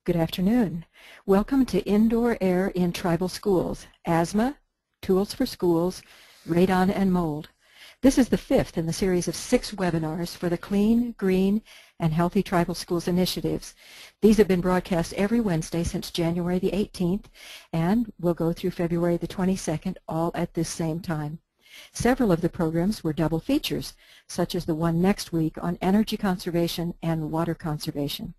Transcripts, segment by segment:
Good afternoon. Welcome to Indoor Air in Tribal Schools, Asthma, Tools for Schools, Radon and Mold. This is the fifth in the series of 6 webinars for the Clean, Green, and Healthy Tribal Schools initiatives. These have been broadcast every Wednesday since January the 18th and will go through February the 22nd, all at this same time. Several of the programs were double features, such as the one next week on energy conservation and water conservation.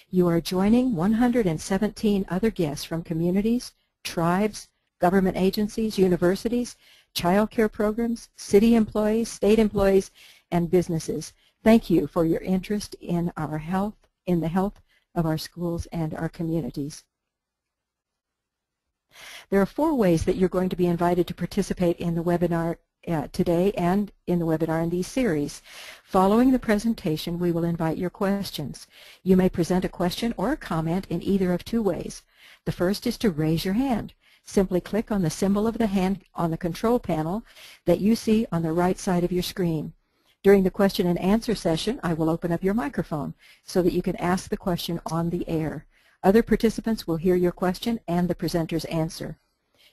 You are joining 117 other guests from communities, tribes, government agencies, universities, child care programs, city employees, state employees, and businesses. Thank you for your interest in our health, in the health of our schools and our communities. There are 4 ways that you're going to be invited to participate in the webinar today and in the webinar in these series. Following the presentation, we will invite your questions. You may present a question or a comment in either of 2 ways. The first is to raise your hand. Simply click on the symbol of the hand on the control panel that you see on the right side of your screen. During the question and answer session, I will open up your microphone so that you can ask the question on the air. Other participants will hear your question and the presenter's answer.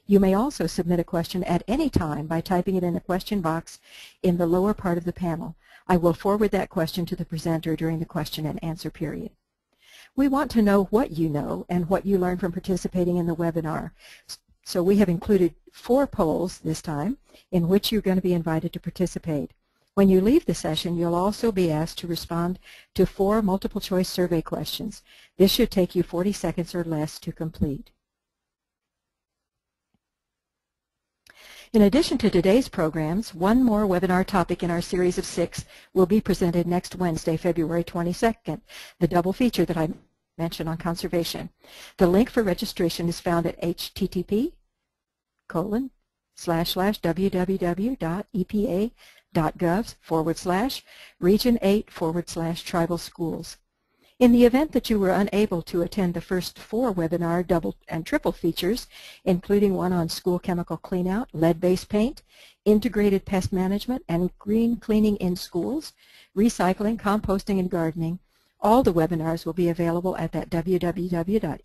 You may also submit a question at any time by typing it in the question box in the lower part of the panel. I will forward that question to the presenter during the question and answer period. We want to know what you know and what you learned from participating in the webinar. So we have included 4 polls this time in which you're going to be invited to participate. When you leave the session, you'll also be asked to respond to 4 multiple choice survey questions. This should take you 40 seconds or less to complete. In addition to today's programs, 1 more webinar topic in our series of 6 will be presented next Wednesday, February 22nd, the double feature that I mentioned on conservation. The link for registration is found at http://www.epa.gov/region8/tribal schools. In the event that you were unable to attend the first 4 webinar double and triple features, including one on school chemical cleanout, lead-based paint, integrated pest management, and green cleaning in schools, recycling, composting, and gardening, all the webinars will be available at that www.epa.gov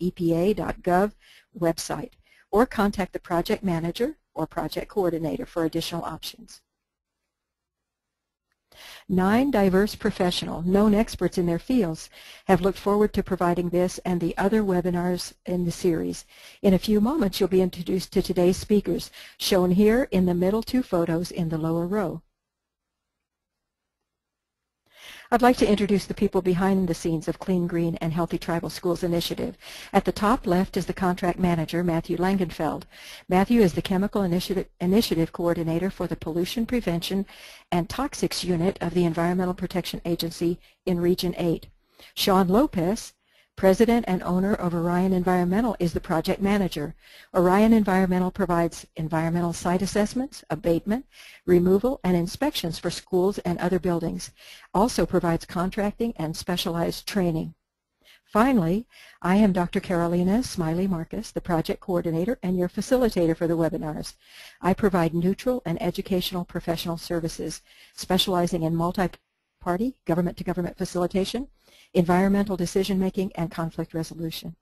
website, or contact the project manager or project coordinator for additional options. 9 diverse professionals, known experts in their fields, have looked forward to providing this and the other webinars in the series. In a few moments, you'll be introduced to today's speakers, shown here in the middle 2 photos in the lower row. I'd like to introduce the people behind the scenes of Clean, Green, and Healthy Tribal Schools Initiative. At the top left is the contract manager, Matthew Langenfeld. Matthew is the Chemical Initiative Coordinator for the Pollution Prevention and Toxics Unit of the Environmental Protection Agency in Region 8. Sean Lopez, President and owner of Orion Environmental, is the project manager. Orion Environmental provides environmental site assessments, abatement, removal, and inspections for schools and other buildings. Also provides contracting and specialized training. Finally, I am Dr. Carolina Smiley Marcus, the project coordinator and your facilitator for the webinars. I provide neutral and educational professional services, specializing in multi-party, government-to-government facilitation, environmental decision-making, and conflict resolution.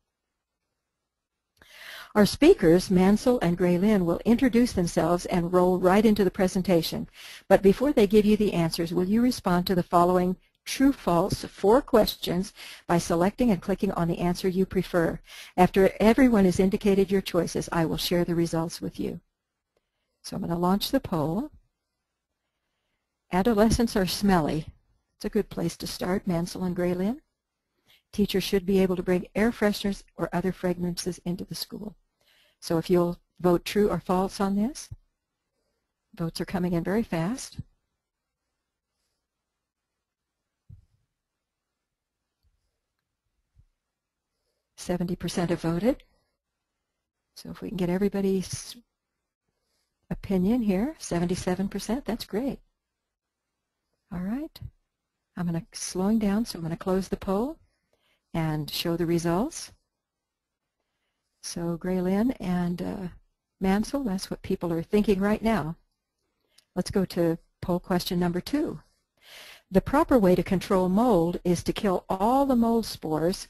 Our speakers, Mansel and Graylynn, will introduce themselves and roll right into the presentation. But before they give you the answers, will you respond to the following true-false 4 questions by selecting and clicking on the answer you prefer. After everyone has indicated your choices, I will share the results with you. So I'm going to launch the poll. Adolescents are smelly. It's a good place to start, Mansel and Graylynn. Teachers should be able to bring air fresheners or other fragrances into the school. So if you'll vote true or false on this. Votes are coming in very fast. %70 have voted. So if we can get everybody's opinion here, 77%, that's great. All right. I'm going to slowing down, so I'm going to close the poll and show the results. So Graylynn and Mansel, that's what people are thinking right now. Let's go to poll question number 2. The proper way to control mold is to kill all the mold spores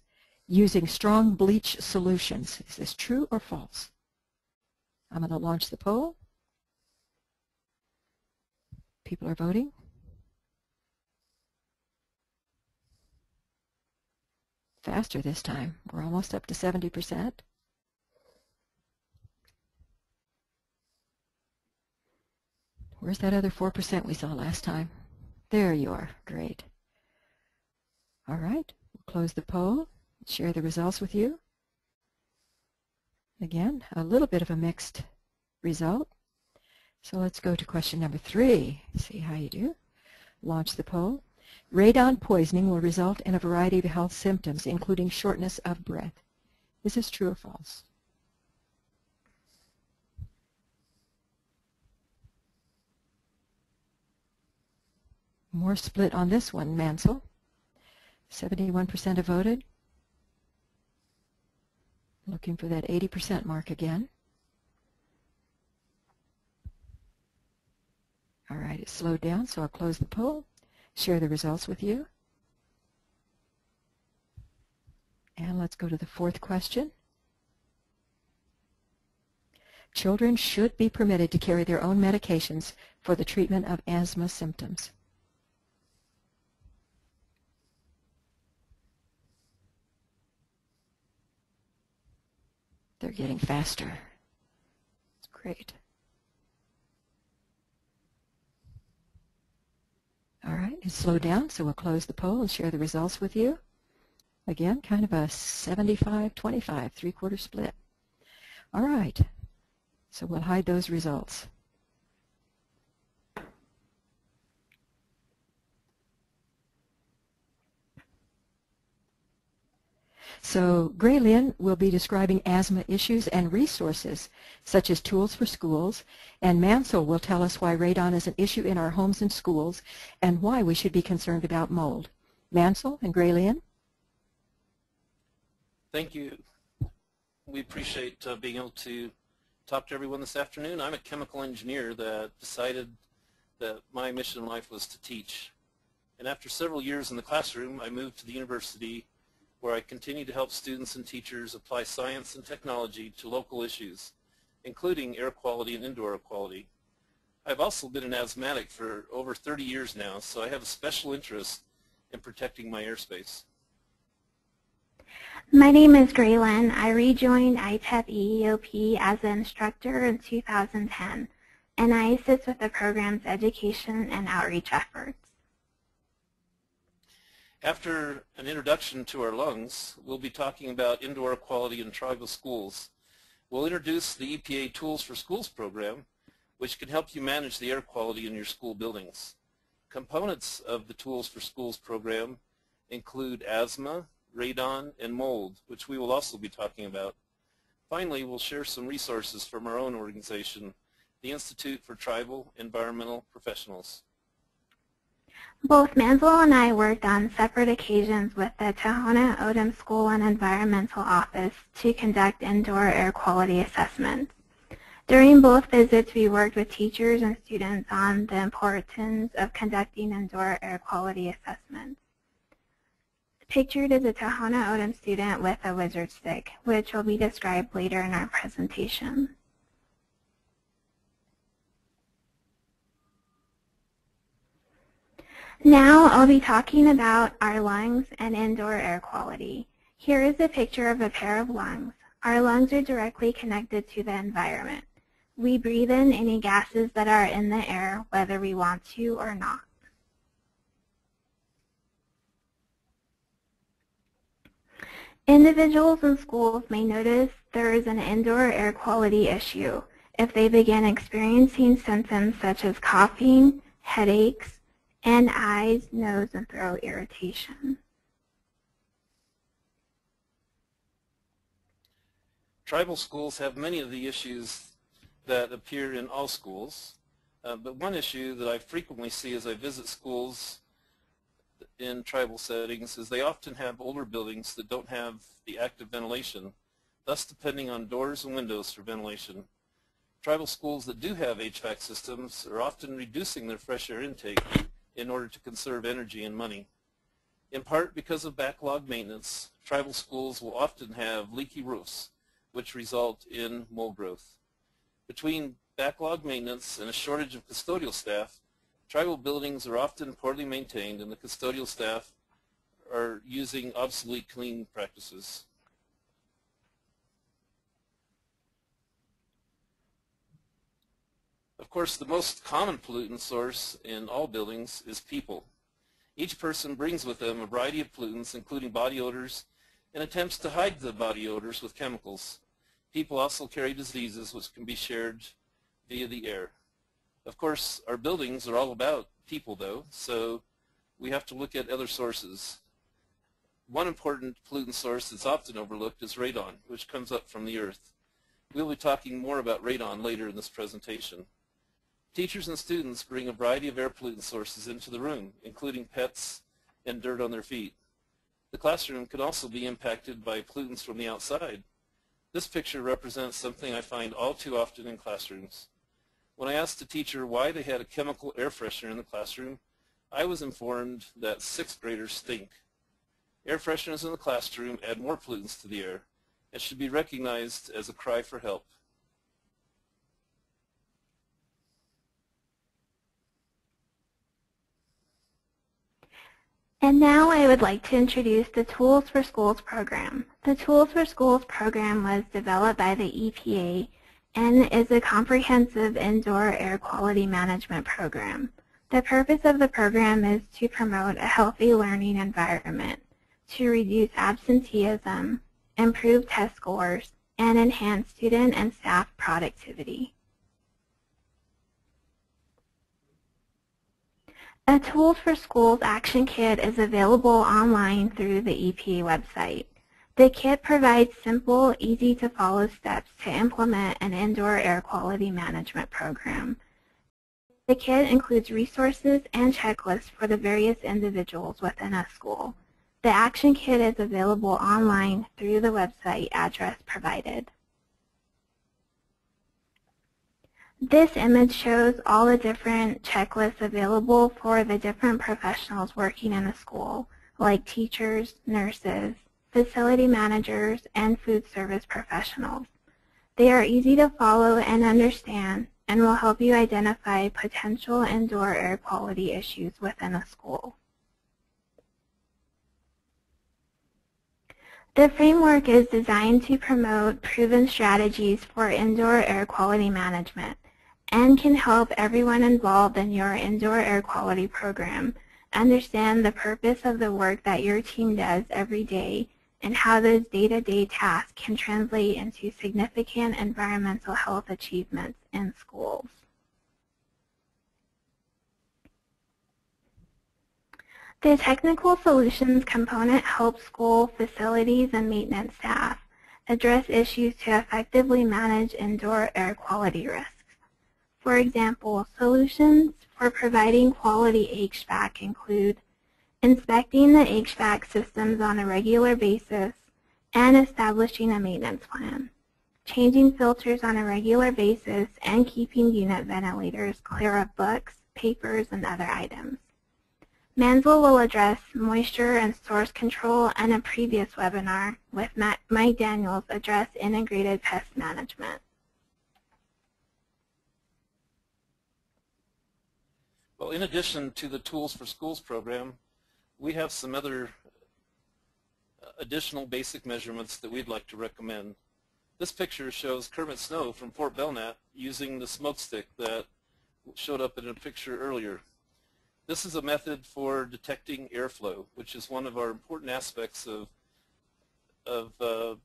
using strong bleach solutions. Is this true or false? I'm going to launch the poll. People are voting. Faster this time. We're almost up to 70%. Where's that other 4% we saw last time? There you are. Great. All right. We'll close the poll. Share the results with you. Again, a little bit of a mixed result. So let's go to question number 3. See how you do. Launch the poll. Radon poisoning will result in a variety of health symptoms, including shortness of breath. Is this true or false? More split on this one, Mansel. 71% have voted. Looking for that 80% mark again. All right, it slowed down, so I'll close the poll, share the results with you. And let's go to the 4th question. Children should be permitted to carry their own medications for the treatment of asthma symptoms. They're getting faster. It's great. All right, it slowed down, so we'll close the poll and share the results with you. Again, kind of a 75-25, 3/4 split. All right, so we'll hide those results. So Graylynn will be describing asthma issues and resources, such as tools for schools, and Mansel will tell us why radon is an issue in our homes and schools and why we should be concerned about mold. Mansel and Graylynn. Thank you. We appreciate being able to talk to everyone this afternoon. I'm a chemical engineer that decided that my mission in life was to teach. And after several years in the classroom, I moved to the university where I continue to help students and teachers apply science and technology to local issues, including air quality and indoor air quality. I've also been an asthmatic for over 30 years now, so I have a special interest in protecting my airspace. My name is Graylynn. I rejoined ITEP EEOP as an instructor in 2010, and I assist with the program's education and outreach efforts. After an introduction to our lungs, we'll be talking about indoor air quality in tribal schools. We'll introduce the EPA Tools for Schools program, which can help you manage the air quality in your school buildings. Components of the Tools for Schools program include asthma, radon, and mold, which we will also be talking about. Finally, we'll share some resources from our own organization, the Institute for Tribal Environmental Professionals. Both Mansel and I worked on separate occasions with the Tohono O'odham School and Environmental Office to conduct indoor air quality assessments. During both visits, we worked with teachers and students on the importance of conducting indoor air quality assessments. Pictured is a Tohono O'odham student with a lizard stick, which will be described later in our presentation. Now I'll be talking about our lungs and indoor air quality. Here is a picture of a pair of lungs. Our lungs are directly connected to the environment. We breathe in any gases that are in the air, whether we want to or not. Individuals in schools may notice there is an indoor air quality issue if they begin experiencing symptoms such as coughing, headaches, and eyes, nose, and throat irritation. Tribal schools have many of the issues that appear in all schools, but one issue that I frequently see as I visit schools in tribal settings is they often have older buildings that don't have the active ventilation, thus depending on doors and windows for ventilation. Tribal schools that do have HVAC systems are often reducing their fresh air intake in order to conserve energy and money. In part because of backlog maintenance, tribal schools will often have leaky roofs, which result in mold growth. Between backlog maintenance and a shortage of custodial staff, tribal buildings are often poorly maintained and the custodial staff are using obsolete cleaning practices. Of course, the most common pollutant source in all buildings is people. Each person brings with them a variety of pollutants, including body odors, and attempts to hide the body odors with chemicals. People also carry diseases which can be shared via the air. Of course, our buildings are all about people, though, so we have to look at other sources. One important pollutant source that's often overlooked is radon, which comes up from the earth. We'll be talking more about radon later in this presentation. Teachers and students bring a variety of air pollutant sources into the room, including pets and dirt on their feet. The classroom can also be impacted by pollutants from the outside. This picture represents something I find all too often in classrooms. When I asked a teacher why they had a chemical air freshener in the classroom, I was informed that 6th graders stink. Air fresheners in the classroom add more pollutants to the air and should be recognized as a cry for help. And now I would like to introduce the Tools for Schools program. The Tools for Schools program was developed by the EPA and is a comprehensive indoor air quality management program. The purpose of the program is to promote a healthy learning environment, to reduce absenteeism, improve test scores, and enhance student and staff productivity. A Tools for Schools action kit is available online through the EPA website. The kit provides simple, easy-to-follow steps to implement an indoor air quality management program. The kit includes resources and checklists for the various individuals within a school. The action kit is available online through the website address provided. This image shows all the different checklists available for the different professionals working in a school, like teachers, nurses, facility managers, and food service professionals. They are easy to follow and understand and will help you identify potential indoor air quality issues within a school. The framework is designed to promote proven strategies for indoor air quality management and can help everyone involved in your indoor air quality program understand the purpose of the work that your team does every day and how those day-to-day tasks can translate into significant environmental health achievements in schools. The Technical Solutions component helps school facilities and maintenance staff address issues to effectively manage indoor air quality risks. For example, solutions for providing quality HVAC include inspecting the HVAC systems on a regular basis and establishing a maintenance plan, changing filters on a regular basis, and keeping unit ventilators clear of books, papers, and other items. Mansel will address moisture and source control in a previous webinar, with Mike Daniels address integrated pest management. Well, in addition to the Tools for Schools program, we have some other additional basic measurements that we'd like to recommend. This picture shows Kermit Snow from Fort Belknap using the smoke stick that showed up in a picture earlier. This is a method for detecting airflow, which is one of our important aspects of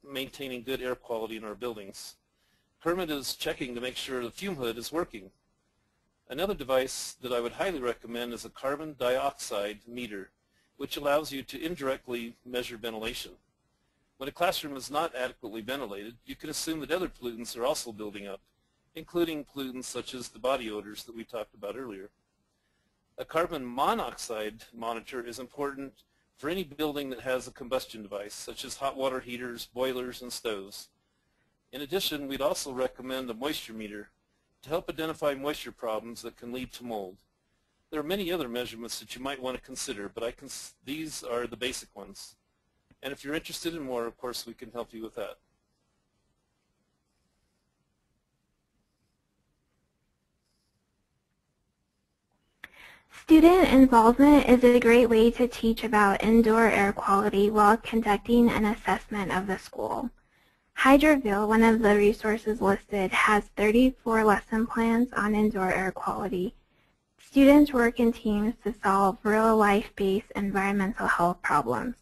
maintaining good air quality in our buildings. Kermit is checking to make sure the fume hood is working. Another device that I would highly recommend is a carbon dioxide meter, which allows you to indirectly measure ventilation. When a classroom is not adequately ventilated, you can assume that other pollutants are also building up, including pollutants such as the body odors that we talked about earlier. A carbon monoxide monitor is important for any building that has a combustion device, such as hot water heaters, boilers, and stoves. In addition, we'd also recommend a moisture meter to help identify moisture problems that can lead to mold. There are many other measurements that you might want to consider, but these are the basic ones. And if you're interested in more, of course, we can help you with that. Student involvement is a great way to teach about indoor air quality while conducting an assessment of the school. Hydroville, one of the resources listed, has 34 lesson plans on indoor air quality. Students work in teams to solve real-life-based environmental health problems.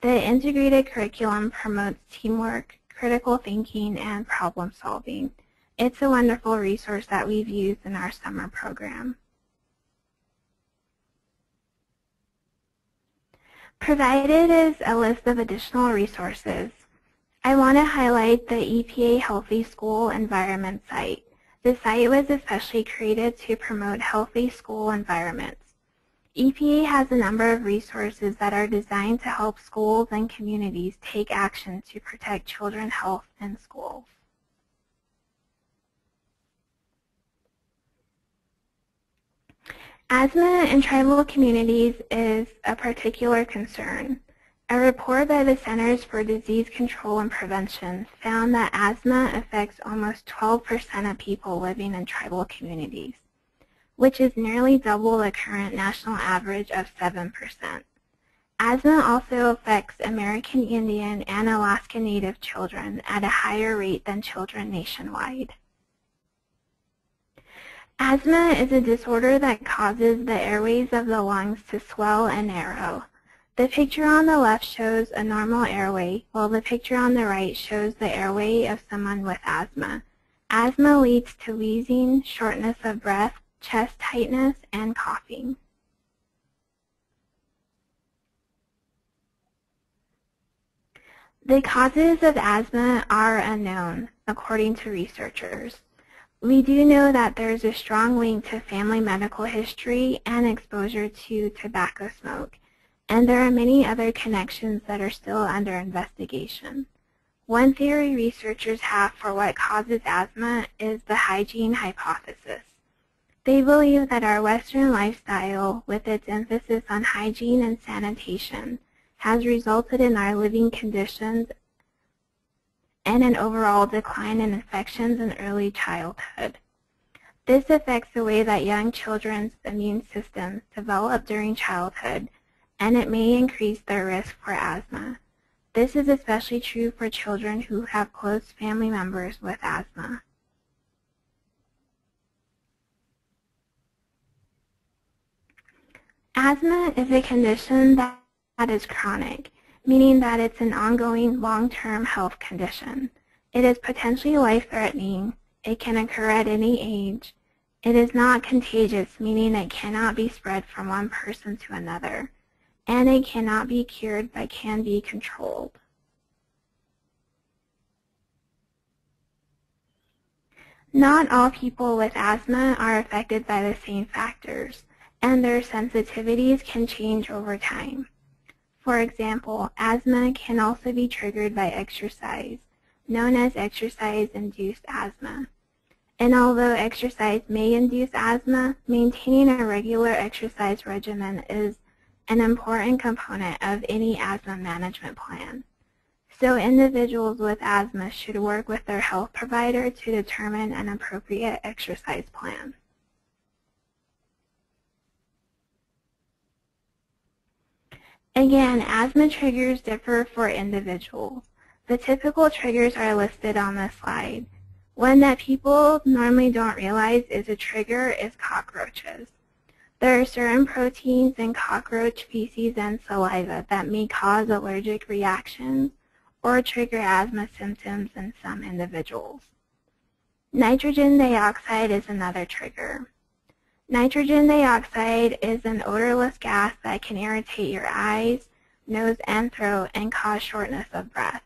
The integrated curriculum promotes teamwork, critical thinking, and problem solving. It's a wonderful resource that we've used in our summer program. Provided is a list of additional resources. I want to highlight the EPA Healthy School Environment site. The site was especially created to promote healthy school environments. EPA has a number of resources that are designed to help schools and communities take action to protect children's health in schools. Asthma in tribal communities is a particular concern. A report by the Centers for Disease Control and Prevention found that asthma affects almost 12% of people living in tribal communities, which is nearly double the current national average of 7%. Asthma also affects American Indian and Alaska Native children at a higher rate than children nationwide. Asthma is a disorder that causes the airways of the lungs to swell and narrow. The picture on the left shows a normal airway, while the picture on the right shows the airway of someone with asthma. Asthma leads to wheezing, shortness of breath, chest tightness, and coughing. The causes of asthma are unknown, according to researchers. We do know that there is a strong link to family medical history and exposure to tobacco smoke, and there are many other connections that are still under investigation. One theory researchers have for what causes asthma is the hygiene hypothesis. They believe that our Western lifestyle, with its emphasis on hygiene and sanitation, has resulted in our living conditions and an overall decline in infections in early childhood. This affects the way that young children's immune systems develop during childhood, and it may increase their risk for asthma. This is especially true for children who have close family members with asthma. Asthma is a condition that is chronic, meaning that it's an ongoing long-term health condition. It is potentially life-threatening. It can occur at any age. It is not contagious, meaning it cannot be spread from one person to another. And it cannot be cured but can be controlled. Not all people with asthma are affected by the same factors, and their sensitivities can change over time. For example, asthma can also be triggered by exercise, known as exercise-induced asthma. And although exercise may induce asthma, maintaining a regular exercise regimen is an important component of any asthma management plan. So individuals with asthma should work with their health provider to determine an appropriate exercise plan. Again, asthma triggers differ for individuals. The typical triggers are listed on this slide. One that people normally don't realize is a trigger is cockroaches. There are certain proteins in cockroach feces and saliva that may cause allergic reactions or trigger asthma symptoms in some individuals. Nitrogen dioxide is another trigger. Nitrogen dioxide is an odorless gas that can irritate your eyes, nose, and throat and cause shortness of breath.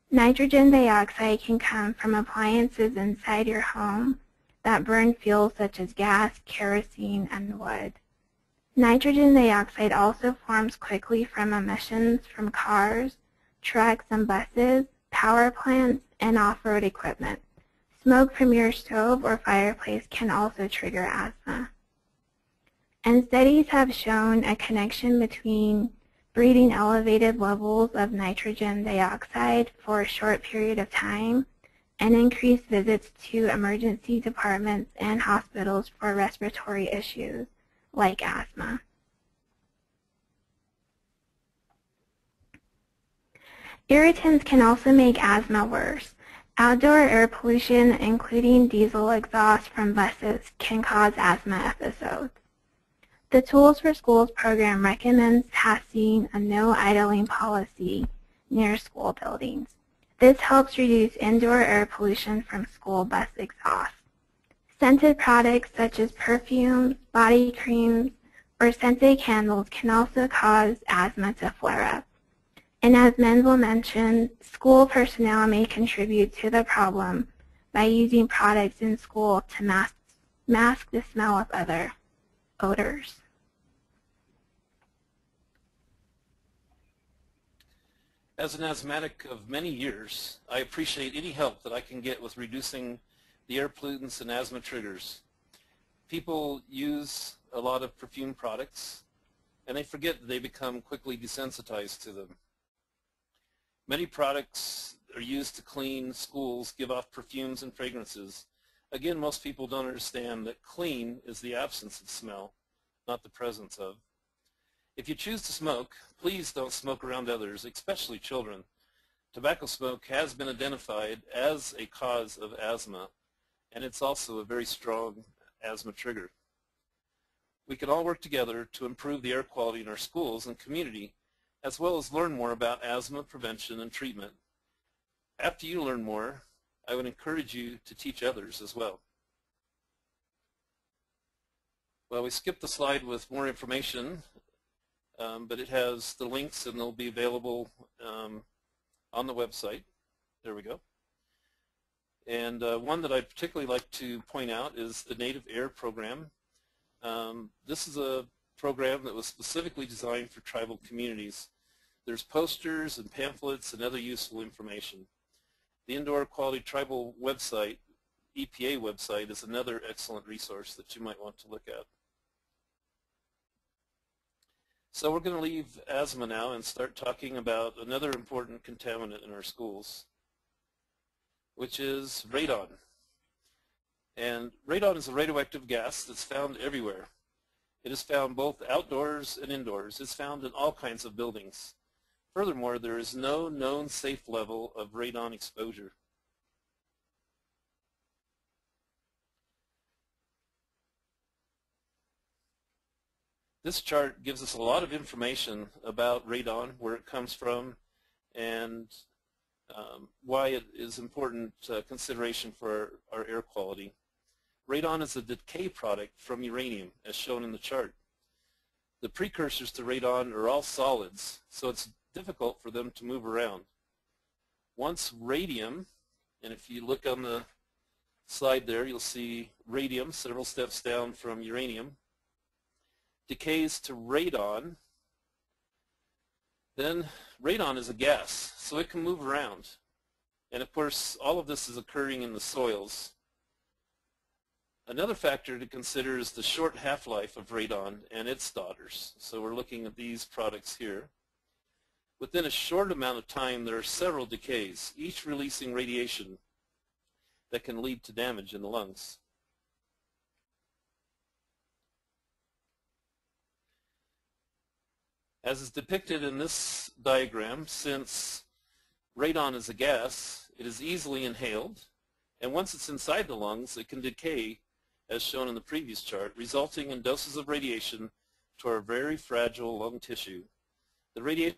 Nitrogen dioxide can come from appliances inside your home that burn fuels such as gas, kerosene, and wood. Nitrogen dioxide also forms quickly from emissions from cars, trucks and buses, power plants, and off-road equipment. Smoke from your stove or fireplace can also trigger asthma. And studies have shown a connection between breathing elevated levels of nitrogen dioxide for a short period of time and increased visits to emergency departments and hospitals for respiratory issues like asthma. Irritants can also make asthma worse. Outdoor air pollution, including diesel exhaust from buses, can cause asthma episodes. The Tools for Schools program recommends passing a no idling policy near school buildings. This helps reduce indoor air pollution from school bus exhaust. Scented products such as perfumes, body creams, or scented candles can also cause asthma to flare up. And as Mansel mentioned, school personnel may contribute to the problem by using products in school to mask the smell of other odors. As an asthmatic of many years, I appreciate any help that I can get with reducing the air pollutants and asthma triggers. People use a lot of perfume products, and they forget that they become quickly desensitized to them. Many products are used to clean schools, give off perfumes and fragrances. Again, most people don't understand that clean is the absence of smell, not the presence of. If you choose to smoke, please don't smoke around others, especially children. Tobacco smoke has been identified as a cause of asthma, and it's also a very strong asthma trigger. We can all work together to improve the air quality in our schools and community, as well as learn more about asthma prevention and treatment. After you learn more, I would encourage you to teach others as well. Well, we skipped the slide with more information, but it has the links, and they'll be available on the website. There we go. And one that I'd particularly like to point out is the Native Air Program. This is a program that was specifically designed for tribal communities. There's posters and pamphlets and other useful information. The Indoor Quality Tribal website, EPA website, is another excellent resource that you might want to look at. So we're going to leave asthma now and start talking about another important contaminant in our schools, which is radon. And radon is a radioactive gas that's found everywhere. It is found both outdoors and indoors. It's found in all kinds of buildings. Furthermore, there is no known safe level of radon exposure. This chart gives us a lot of information about radon, where it comes from, and why it is important consideration for our air quality. Radon is a decay product from uranium, as shown in the chart. The precursors to radon are all solids, so it's difficult for them to move around. Once radium, and if you look on the slide there, you'll see radium several steps down from uranium, decays to radon, then radon is a gas, so it can move around. And of course, all of this is occurring in the soils. Another factor to consider is the short half-life of radon and its daughters. So we're looking at these products here. Within a short amount of time, there are several decays, each releasing radiation that can lead to damage in the lungs. As is depicted in this diagram, since radon is a gas, it is easily inhaled, and once it's inside the lungs, it can decay, as shown in the previous chart, resulting in doses of radiation to our very fragile lung tissue. The radiation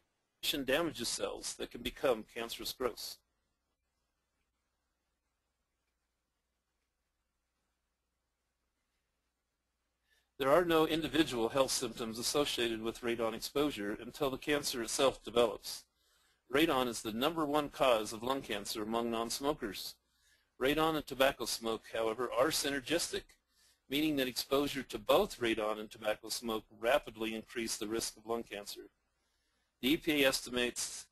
damages cells that can become cancerous growths. There are no individual health symptoms associated with radon exposure until the cancer itself develops. Radon is the #1 cause of lung cancer among non-smokers. Radon and tobacco smoke, however, are synergistic, meaning that exposure to both radon and tobacco smoke rapidly increase the risk of lung cancer. The EPA estimates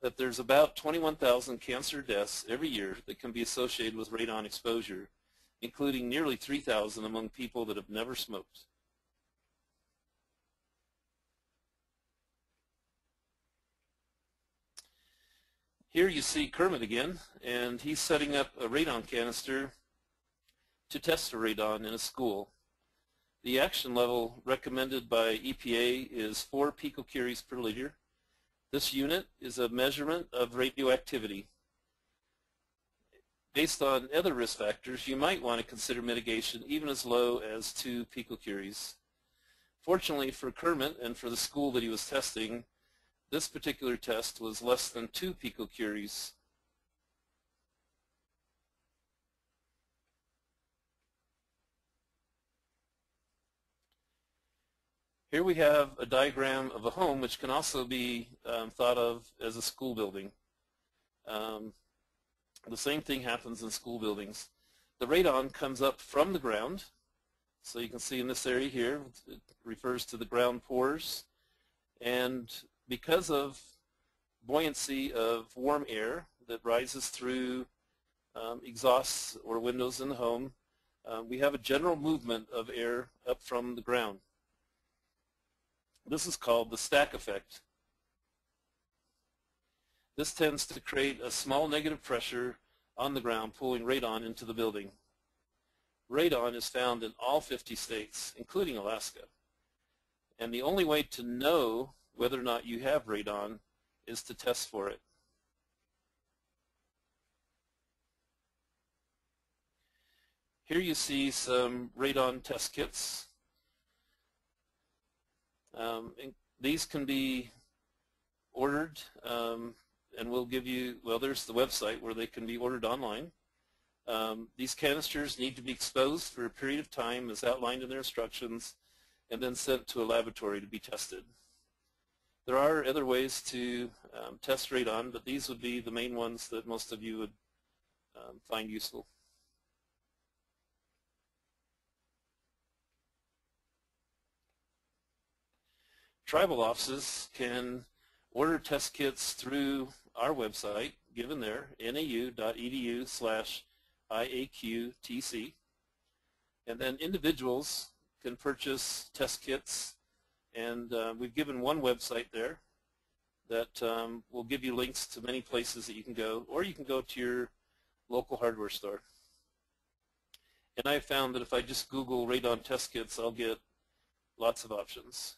that there's about 21,000 cancer deaths every year that can be associated with radon exposure, including nearly 3,000 among people that have never smoked. Here you see Kermit again, and he's setting up a radon canister to test for radon in a school. The action level recommended by EPA is 4 picocuries per liter. This unit is a measurement of radioactivity. Based on other risk factors, you might want to consider mitigation even as low as 2 picocuries. Fortunately for Kermit and for the school that he was testing, this particular test was less than 2 picocuries. Here we have a diagram of a home, which can also be thought of as a school building. The same thing happens in school buildings. The radon comes up from the ground. So you can see in this area here, it refers to the ground pores. And because of buoyancy of warm air that rises through exhausts or windows in the home, we have a general movement of air up from the ground. This is called the stack effect. This tends to create a small negative pressure on the ground, pulling radon into the building. Radon is found in all 50 states, including Alaska. And the only way to know whether or not you have radon is to test for it. Here you see some radon test kits. These can be ordered, and we'll give you, well, there's the website where they can be ordered online. These canisters need to be exposed for a period of time as outlined in their instructions and then sent to a laboratory to be tested. There are other ways to test radon, but these would be the main ones that most of you would find useful. Tribal offices can order test kits through our website, given there, nau.edu/IAQTC. And then individuals can purchase test kits, and we've given one website there that will give you links to many places that you can go, or you can go to your local hardware store. And I found that if I just Google radon test kits, I'll get lots of options.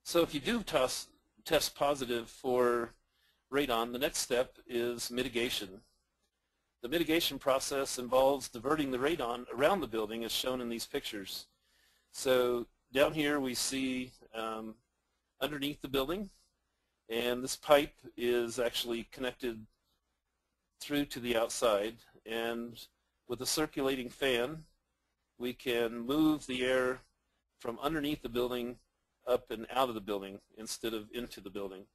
So if you do test positive for radon, the next step is mitigation. The mitigation process involves diverting the radon around the building as shown in these pictures. So down here we see underneath the building, and this pipe is actually connected through to the outside, and with a circulating fan we can move the air from underneath the building up and out of the building instead of into the building.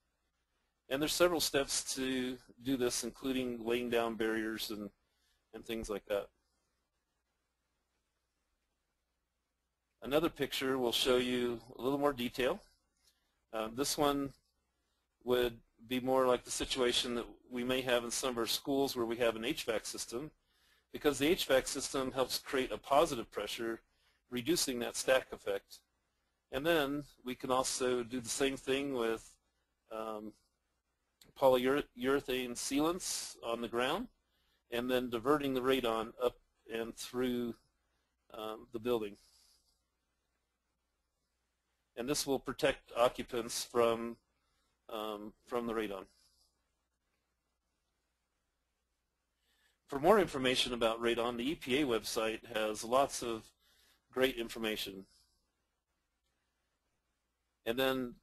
And there's several steps to do this, including laying down barriers and things like that. Another picture will show you a little more detail. This one would be more like the situation that we may have in some of our schools where we have an HVAC system, because the HVAC system helps create a positive pressure, reducing that stack effect. And then we can also do the same thing with polyurethane sealants on the ground, and then diverting the radon up and through the building. And this will protect occupants from the radon. For more information about radon, the EPA website has lots of great information. And then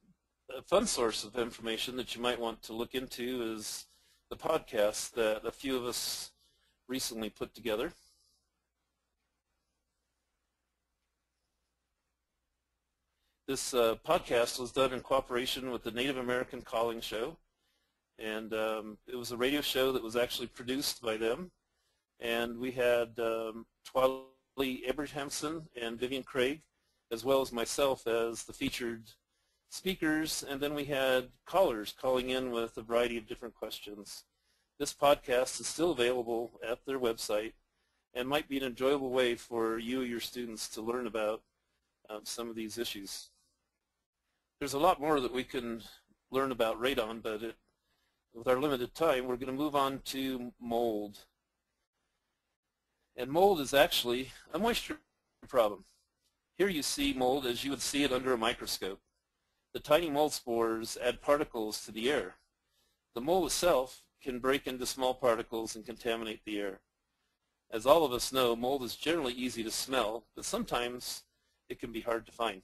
a fun source of information that you might want to look into is the podcast that a few of us recently put together. This podcast was done in cooperation with the Native American Calling Show, and it was a radio show that was actually produced by them. And we had Twali Abrahamson and Vivian Craig, as well as myself as the featured speakers, and then we had callers calling in with a variety of different questions. This podcast is still available at their website and might be an enjoyable way for you or your students to learn about some of these issues. There's a lot more that we can learn about radon, but with our limited time, we're going to move on to mold. And mold is actually a moisture problem. Here you see mold as you would see it under a microscope. The tiny mold spores add particles to the air. The mold itself can break into small particles and contaminate the air. As all of us know, mold is generally easy to smell, but sometimes it can be hard to find.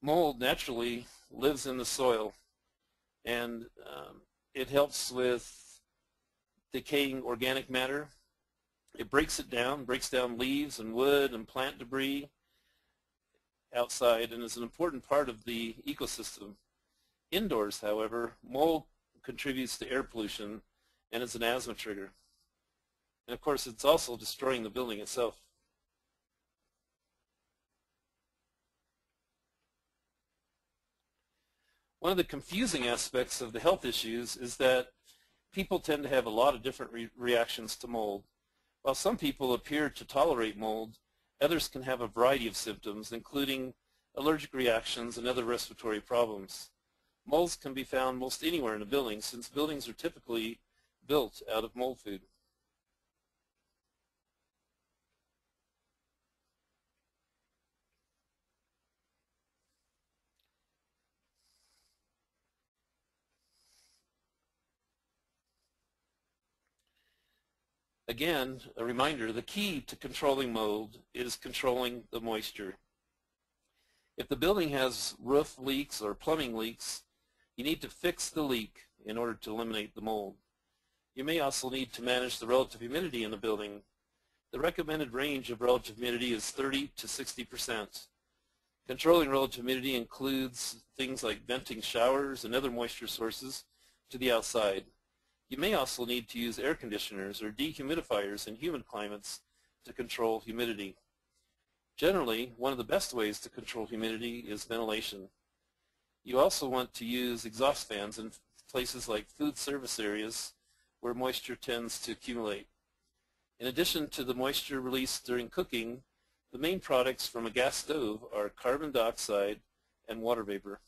Mold naturally lives in the soil, and it helps with decaying organic matter. It breaks down leaves and wood and plant debris outside, and is an important part of the ecosystem. Indoors, however, mold contributes to air pollution and is an asthma trigger. And of course, it's also destroying the building itself. One of the confusing aspects of the health issues is that people tend to have a lot of different reactions to mold. While some people appear to tolerate mold, others can have a variety of symptoms, including allergic reactions and other respiratory problems. Molds can be found most anywhere in a building, since buildings are typically built out of mold food. Again, a reminder, the key to controlling mold is controlling the moisture. If the building has roof leaks or plumbing leaks, you need to fix the leak in order to eliminate the mold. You may also need to manage the relative humidity in the building. The recommended range of relative humidity is 30 to 60%. Controlling relative humidity includes things like venting showers and other moisture sources to the outside. You may also need to use air conditioners or dehumidifiers in humid climates to control humidity. Generally, one of the best ways to control humidity is ventilation. You also want to use exhaust fans in places like food service areas where moisture tends to accumulate. In addition to the moisture released during cooking, the main products from a gas stove are carbon dioxide and water vapor.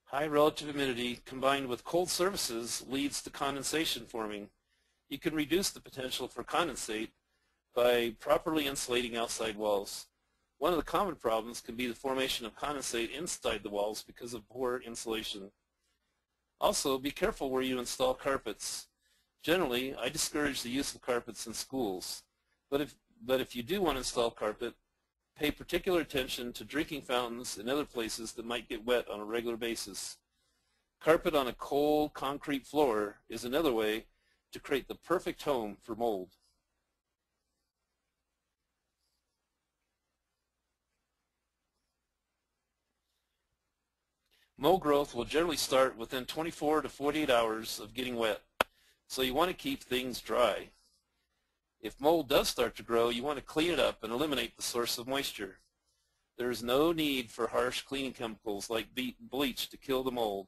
High relative humidity combined with cold surfaces leads to condensation forming. You can reduce the potential for condensate by properly insulating outside walls. One of the common problems can be the formation of condensate inside the walls because of poor insulation. Also, be careful where you install carpets. Generally, I discourage the use of carpets in schools, but if you do want to install carpet, pay particular attention to drinking fountains and other places that might get wet on a regular basis. Carpet on a cold concrete floor is another way to create the perfect home for mold. Mold growth will generally start within 24 to 48 hours of getting wet, so you want to keep things dry. If mold does start to grow, you want to clean it up and eliminate the source of moisture. There is no need for harsh cleaning chemicals like bleach to kill the mold.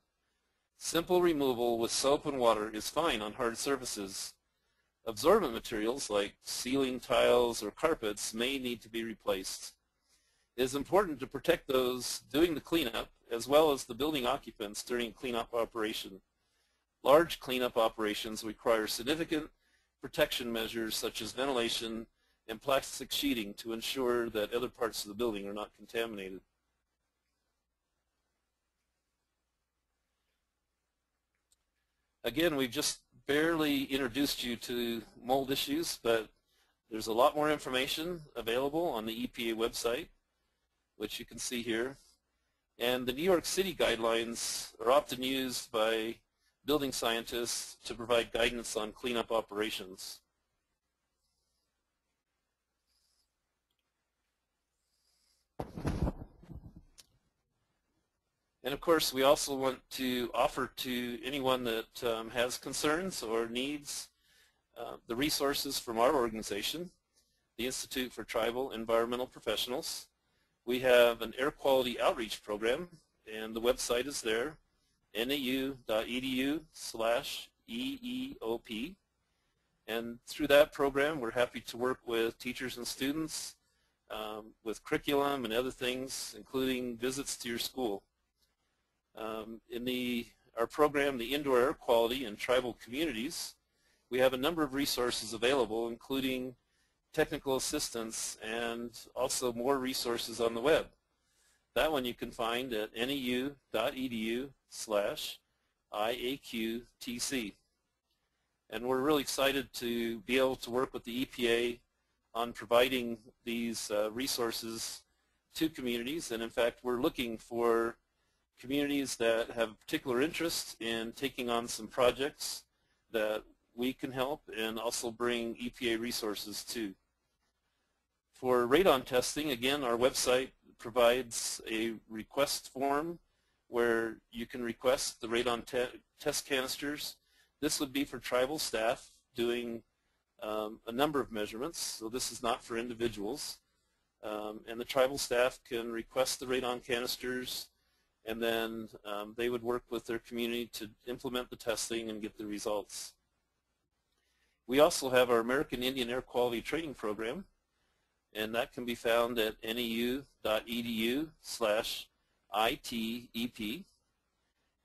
Simple removal with soap and water is fine on hard surfaces. Absorbent materials like ceiling tiles or carpets may need to be replaced. It is important to protect those doing the cleanup as well as the building occupants during cleanup operation. Large cleanup operations require significant protection measures such as ventilation and plastic sheeting to ensure that other parts of the building are not contaminated. Again, we've just barely introduced you to mold issues, but there's a lot more information available on the EPA website, which you can see here. And the New York City guidelines are often used by building scientists to provide guidance on cleanup operations. And of course, we also want to offer to anyone that has concerns or needs the resources from our organization. the Institute for Tribal Environmental Professionals. We have an air quality outreach program, and the website is there, nau.edu/EEOP. And through that program, we're happy to work with teachers and students with curriculum and other things, including visits to your school. In our program, the Indoor Air Quality in Tribal Communities, we have a number of resources available, including technical assistance and also more resources on the web. That one you can find at nau.edu/IAQTC. And we're really excited to be able to work with the EPA on providing these resources to communities. And in fact, we're looking for communities that have a particular interest in taking on some projects that we can help and also bring EPA resources to. For radon testing, again, our website provides a request form where you can request the radon test canisters. This would be for tribal staff doing a number of measurements, so this is not for individuals. And the tribal staff can request the radon canisters, and then they would work with their community to implement the testing and get the results. We also have our American Indian Air Quality Training Program, and that can be found at nau.edu/ITEP.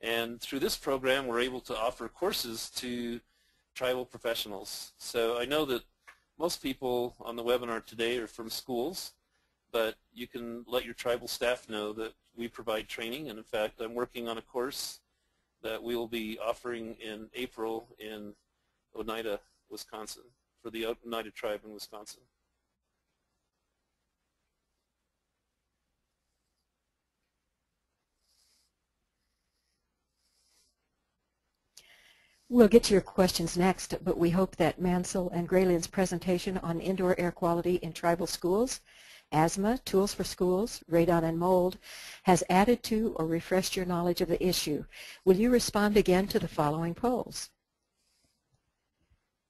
And through this program, we're able to offer courses to tribal professionals. So I know that most people on the webinar today are from schools, but you can let your tribal staff know that we provide training. And in fact, I'm working on a course that we will be offering in April in Oneida, Wisconsin, for the Oneida tribe in Wisconsin. We'll get to your questions next, but we hope that Mansel and Graylynn's presentation on indoor air quality in tribal schools, asthma, tools for schools, radon and mold, has added to or refreshed your knowledge of the issue. Will you respond again to the following polls?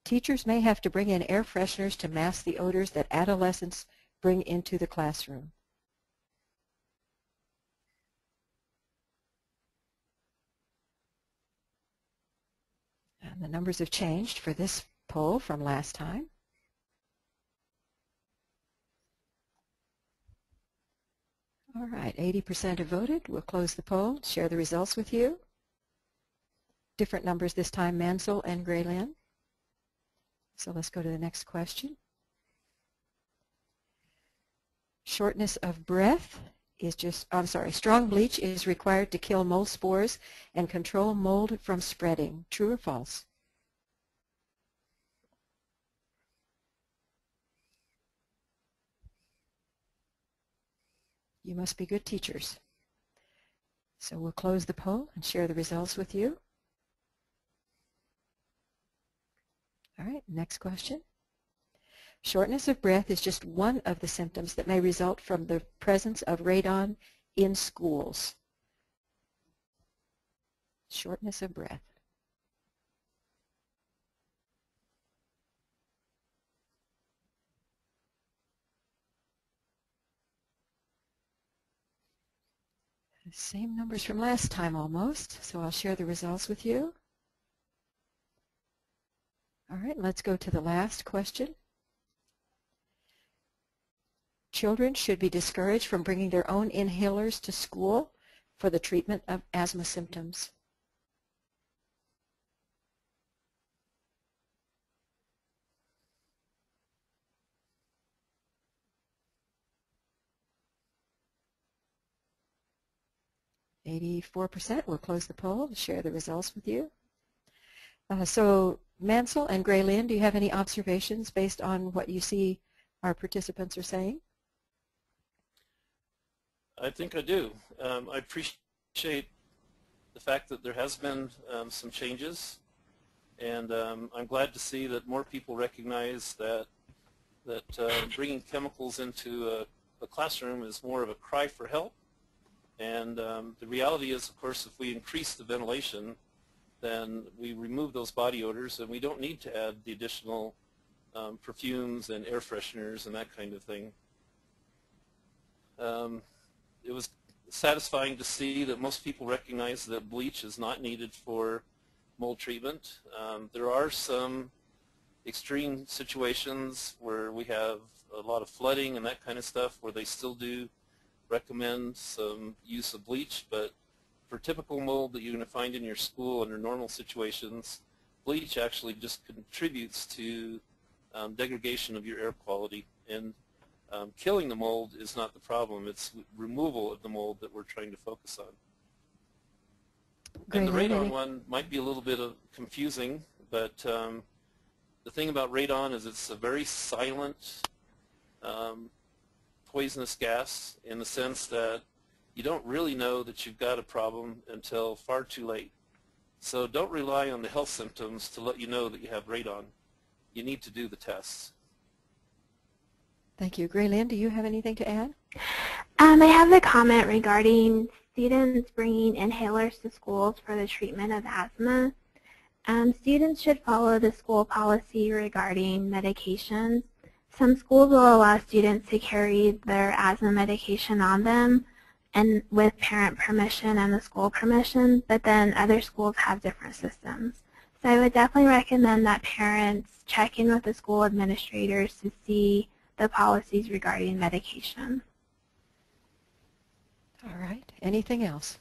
Teachers may have to bring in air fresheners to mask the odors that adolescents bring into the classroom. And the numbers have changed for this poll from last time. All right, 80% have voted. We'll close the poll, share the results with you. Different numbers this time, Mansel and Graylynn. So let's go to the next question. Shortness of breath is strong bleach is required to kill mold spores and control mold from spreading. True or false? You must be good teachers. So we'll close the poll and share the results with you. All right, next question. Shortness of breath is just one of the symptoms that may result from the presence of radon in schools. Shortness of breath. Same numbers from last time almost, so I'll share the results with you. All right, let's go to the last question. Children should be discouraged from bringing their own inhalers to school for the treatment of asthma symptoms. %. We'll close the poll and share the results with you. So Mansel and Graylynn, do you have any observations based on what you see our participants are saying? I think I do. I appreciate the fact that there has been some changes, and I'm glad to see that more people recognize that bringing chemicals into a classroom is more of a cry for help. And the reality is, of course, if we increase the ventilation, then we remove those body odors, and we don't need to add the additional perfumes and air fresheners and that kind of thing. It was satisfying to see that most people recognize that bleach is not needed for mold treatment. There are some extreme situations where we have a lot of flooding and that kind of stuff where they still do recommend some use of bleach, but for typical mold that you're going to find in your school under normal situations, bleach actually just contributes to degradation of your air quality, and killing the mold is not the problem. It's removal of the mold that we're trying to focus on. And the radon one might be a little bit confusing, but the thing about radon is it's a very silent poisonous gas in the sense that you don't really know that you've got a problem until far too late. So don't rely on the health symptoms to let you know that you have radon. You need to do the tests. Thank you. Graylynn, do you have anything to add? I have a comment regarding students bringing inhalers to schools for the treatment of asthma. Students should follow the school policy regarding medications. Some schools will allow students to carry their asthma medication on them and with parent permission and the school permission, but then other schools have different systems. So I would definitely recommend that parents check in with the school administrators to see the policies regarding medication. All right. Anything else?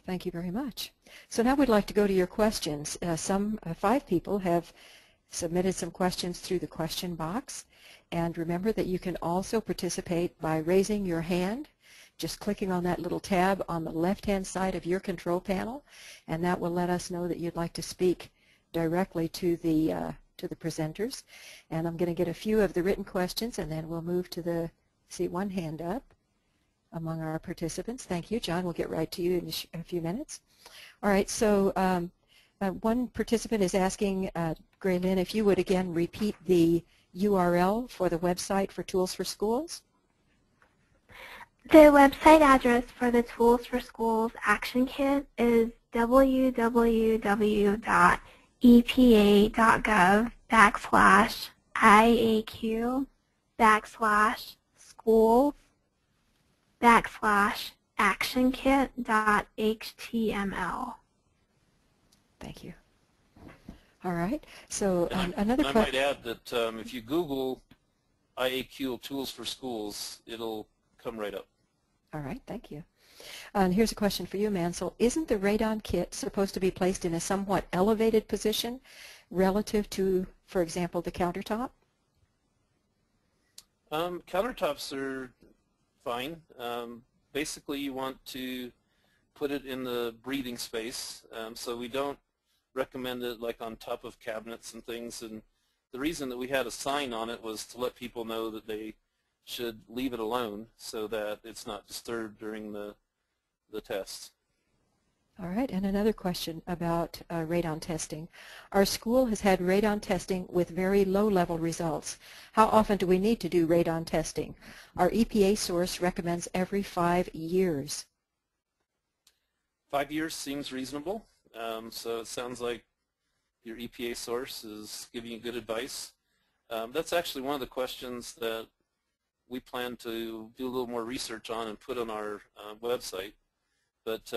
Thank you very much. So now we'd like to go to your questions. 5 people have submitted some questions through the question box. And remember that you can also participate by raising your hand, just clicking on that little tab on the left-hand side of your control panel, and that will let us know that you'd like to speak directly to the presenters. And I'm going to get a few of the written questions, and then we'll move to the, see one hand up among our participants. Thank you, John. We'll get right to you in a few minutes. All right, so one participant is asking, Graylynn, if you would again repeat the URL for the website for Tools for Schools. The website address for the Tools for Schools Action Kit is www.epa.gov/IAQ/actionkit.html. Thank you. All right. So another question. I might add that if you Google IAQ Tools for Schools, it'll come right up. All right. Thank you. And here's a question for you, Mansel. Isn't the radon kit supposed to be placed in a somewhat elevated position relative to, for example, the countertop? Countertops are fine. Basically, you want to put it in the breathing space, so we don't recommend it like on top of cabinets and things. And the reason that we had a sign on it was to let people know that they should leave it alone so that it's not disturbed during the test. All right, and another question about radon testing. Our school has had radon testing with very low-level results. How often do we need to do radon testing? Our EPA source recommends every 5 years. 5 years seems reasonable. So it sounds like your EPA source is giving you good advice. That's actually one of the questions that we plan to do a little more research on and put on our website. But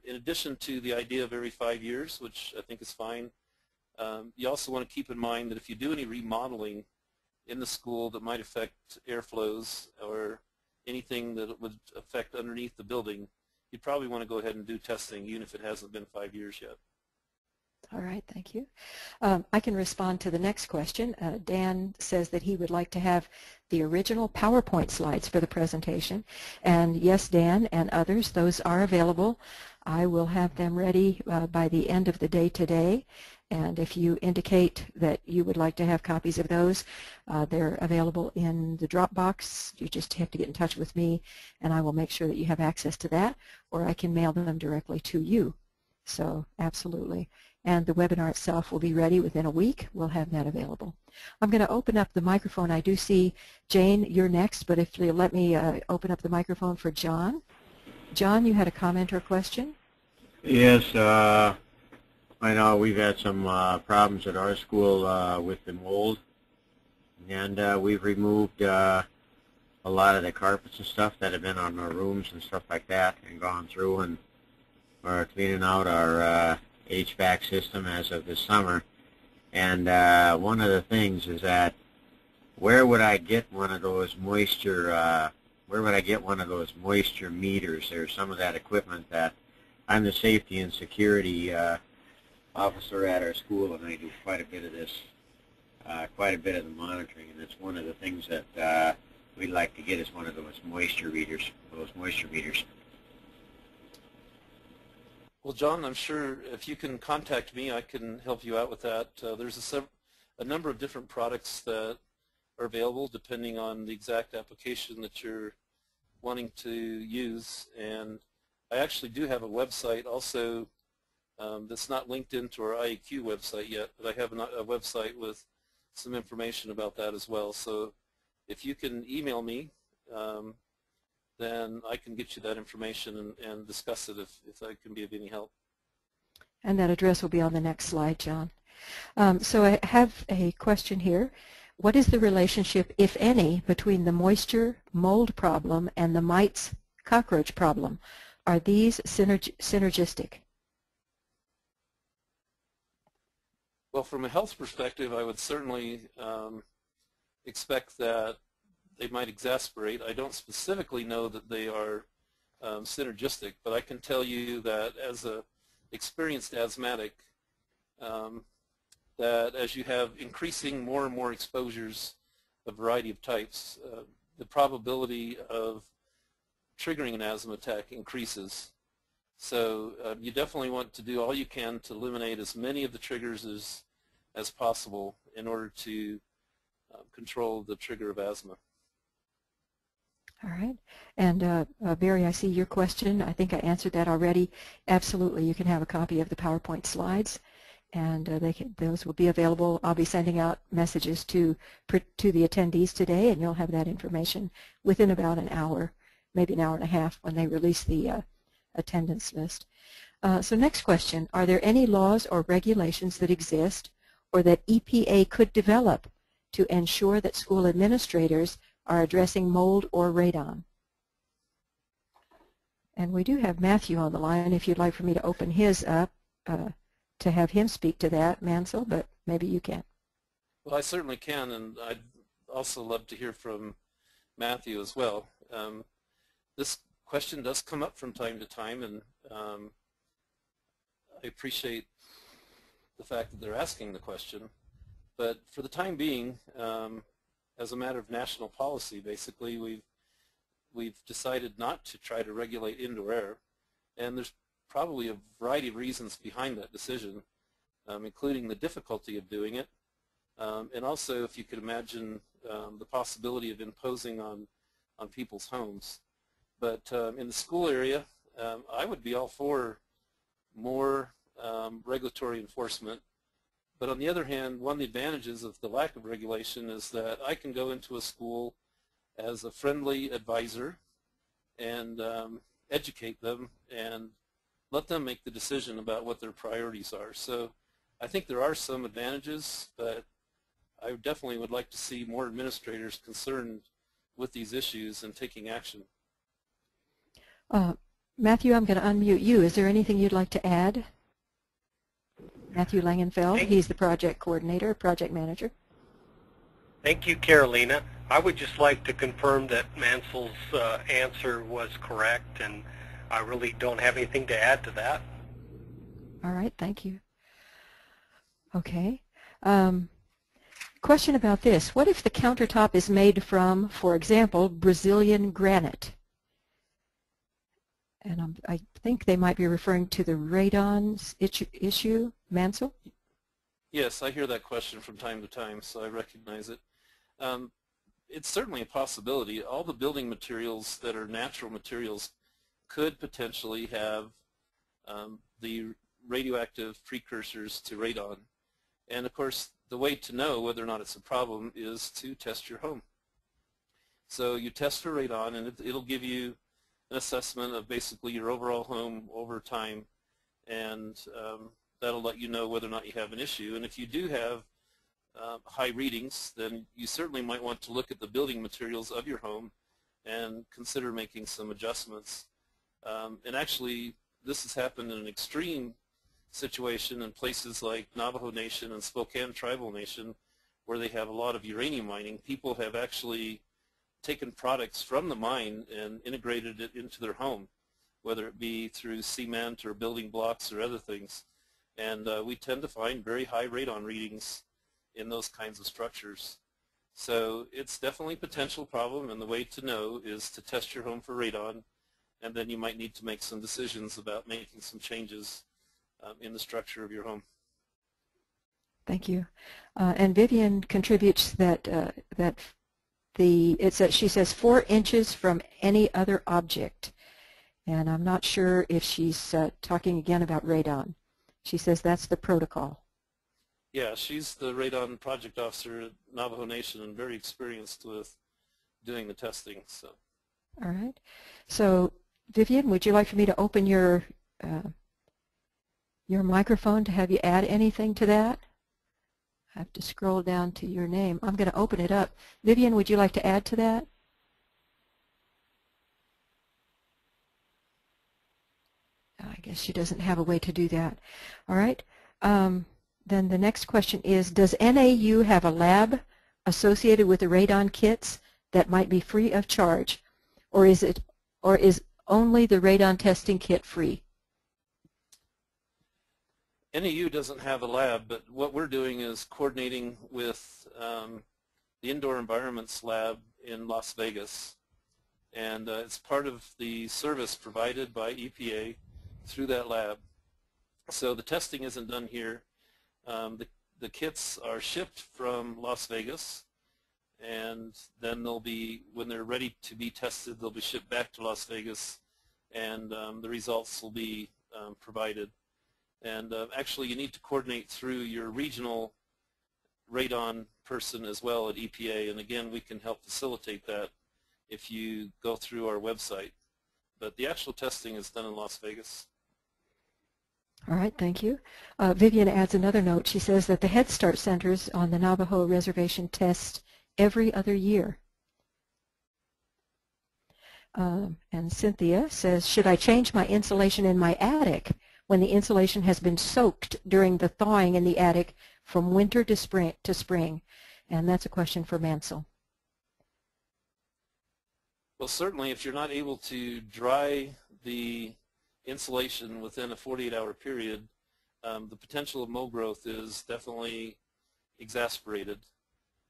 in addition to the idea of every 5 years, which I think is fine, you also want to keep in mind that if you do any remodeling in the school that might affect airflows or anything that would affect underneath the building, you'd probably want to go ahead and do testing even if it hasn't been 5 years yet. All right, thank you. I can respond to the next question. Dan says that he would like to have the original PowerPoint slides for the presentation. And yes, Dan and others, those are available. I will have them ready by the end of the day today. And if you indicate that you would like to have copies of those, they're available in the Dropbox. You just have to get in touch with me, and I will make sure that you have access to that, or I can mail them directly to you. So absolutely. And the webinar itself will be ready within a week. We'll have that available. I'm going to open up the microphone. I do see Jane, you're next, but if you'll let me open up the microphone for John. John, you had a comment or question? Yes. I know we've had some problems at our school with the mold, and we've removed a lot of the carpets and stuff that have been on our rooms and stuff like that, and gone through and are cleaning out our HVAC system as of this summer. And one of the things is that where would I get one of those moisture meters? There's some of that equipment that I'm the safety and security officer at our school, and I do quite a bit of this, quite a bit of the monitoring, and it's one of the things that we'd like to get is one of those moisture meters. Well, John, I'm sure if you can contact me, I can help you out with that. There's a number of different products that are available depending on the exact application that you're wanting to use. And I actually do have a website also that's not linked into our IAQ website yet, but I have a website with some information about that as well. So if you can email me, then I can get you that information and discuss it if I can be of any help. And that address will be on the next slide, John. So I have a question here. What is the relationship, if any, between the moisture mold problem and the mites cockroach problem? Are these synergistic? Well, from a health perspective, I would certainly expect that they might exasperate. I don't specifically know that they are synergistic, but I can tell you that as an experienced asthmatic, that as you have increasing more and more exposures of a variety of types, the probability of triggering an asthma attack increases. So you definitely want to do all you can to eliminate as many of the triggers as possible in order to control the trigger of asthma. All right. And Barry, I see your question. I think I answered that already. Absolutely. You can have a copy of the PowerPoint slides, and those will be available. I'll be sending out messages to the attendees today, and you'll have that information within about an hour, maybe an hour and a half, when they release the attendance list. So next question, are there any laws or regulations that exist or that EPA could develop to ensure that school administrators are addressing mold or radon? And we do have Matthew on the line if you'd like for me to open his up to have him speak to that, Mansell, but maybe you can. Well, I certainly can, and I'd also love to hear from Matthew as well. This question does come up from time to time, and I appreciate the fact that they're asking the question. But for the time being, as a matter of national policy, basically, we've decided not to try to regulate indoor air, and there's probably a variety of reasons behind that decision, including the difficulty of doing it, and also, if you could imagine, the possibility of imposing on people's homes. But in the school area, I would be all for more regulatory enforcement. But on the other hand, one of the advantages of the lack of regulation is that I can go into a school as a friendly advisor and educate them and let them make the decision about what their priorities are. So I think there are some advantages, but I definitely would like to see more administrators concerned with these issues and taking action. Matthew, I'm going to unmute you. Is there anything you'd like to add? Matthew Langenfeld, he's the project coordinator, project manager. Thank you, Carolina. I would just like to confirm that Mansell's answer was correct, and I really don't have anything to add to that. All right, thank you. Okay. Question about this. What if the countertop is made from, for example, Brazilian granite? And I think they might be referring to the radon issue. Mansell? Yes, I hear that question from time to time, so I recognize it. It's certainly a possibility. All the building materials that are natural materials could potentially have the radioactive precursors to radon. And of course, the way to know whether or not it's a problem is to test your home. So you test for radon, and it'll give you an assessment of basically your overall home over time. And that'll let you know whether or not you have an issue. And if you do have high readings, then you certainly might want to look at the building materials of your home and consider making some adjustments. And actually, this has happened in an extreme situation in places like Navajo Nation and Spokane Tribal Nation, where they have a lot of uranium mining. People have actually taken products from the mine and integrated it into their home, whether it be through cement or building blocks or other things. And we tend to find very high radon readings in those kinds of structures. So it's definitely a potential problem, and the way to know is to test your home for radon, and then you might need to make some decisions about making some changes in the structure of your home. Thank you. And Vivian contributes that she says 4 inches from any other object, and I'm not sure if she's talking again about radon. She says that's the protocol. Yeah, she's the radon project officer at Navajo Nation and very experienced with doing the testing. So. All right. So Vivian, would you like for me to open your microphone to have you add anything to that? I have to scroll down to your name. I'm going to open it up. Vivian, would you like to add to that? I guess she doesn't have a way to do that. All right. Then the next question is, does NAU have a lab associated with the radon kits that might be free of charge, or is only the radon testing kit free? NAU doesn't have a lab, but what we're doing is coordinating with the Indoor Environments Lab in Las Vegas, and it's part of the service provided by EPA through that lab. So the testing isn't done here. The kits are shipped from Las Vegas, and then they'll be, when they're ready to be tested, they'll be shipped back to Las Vegas, and the results will be provided. And actually, you need to coordinate through your regional radon person as well at EPA, and again, we can help facilitate that if you go through our website. But the actual testing is done in Las Vegas. All right, thank you. Vivian adds another note. She says that the Head Start centers on the Navajo Reservation test every other year. And Cynthia says, should I change my insulation in my attic when the insulation has been soaked during the thawing in the attic from winter to spring? And that's a question for Mansel. Well, certainly if you're not able to dry the insulation within a 48-hour period, the potential of mold growth is definitely exacerbated.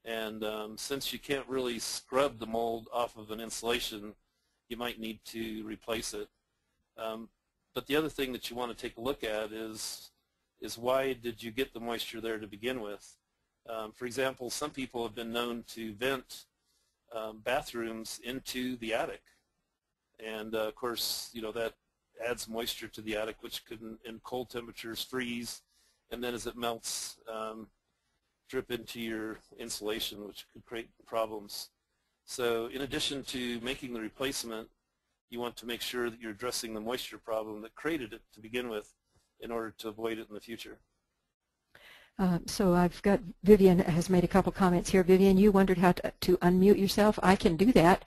And since you can't really scrub the mold off of an insulation, you might need to replace it. But the other thing that you want to take a look at is why did you get the moisture there to begin with? For example, some people have been known to vent bathrooms into the attic, and of course, you know, that adds moisture to the attic, which could, in cold temperatures, freeze, and then as it melts, drip into your insulation, which could create problems. So in addition to making the replacement, you want to make sure that you're addressing the moisture problem that created it to begin with in order to avoid it in the future. So I've got, Vivian has made a couple comments here. Vivian, you wondered how to unmute yourself. I can do that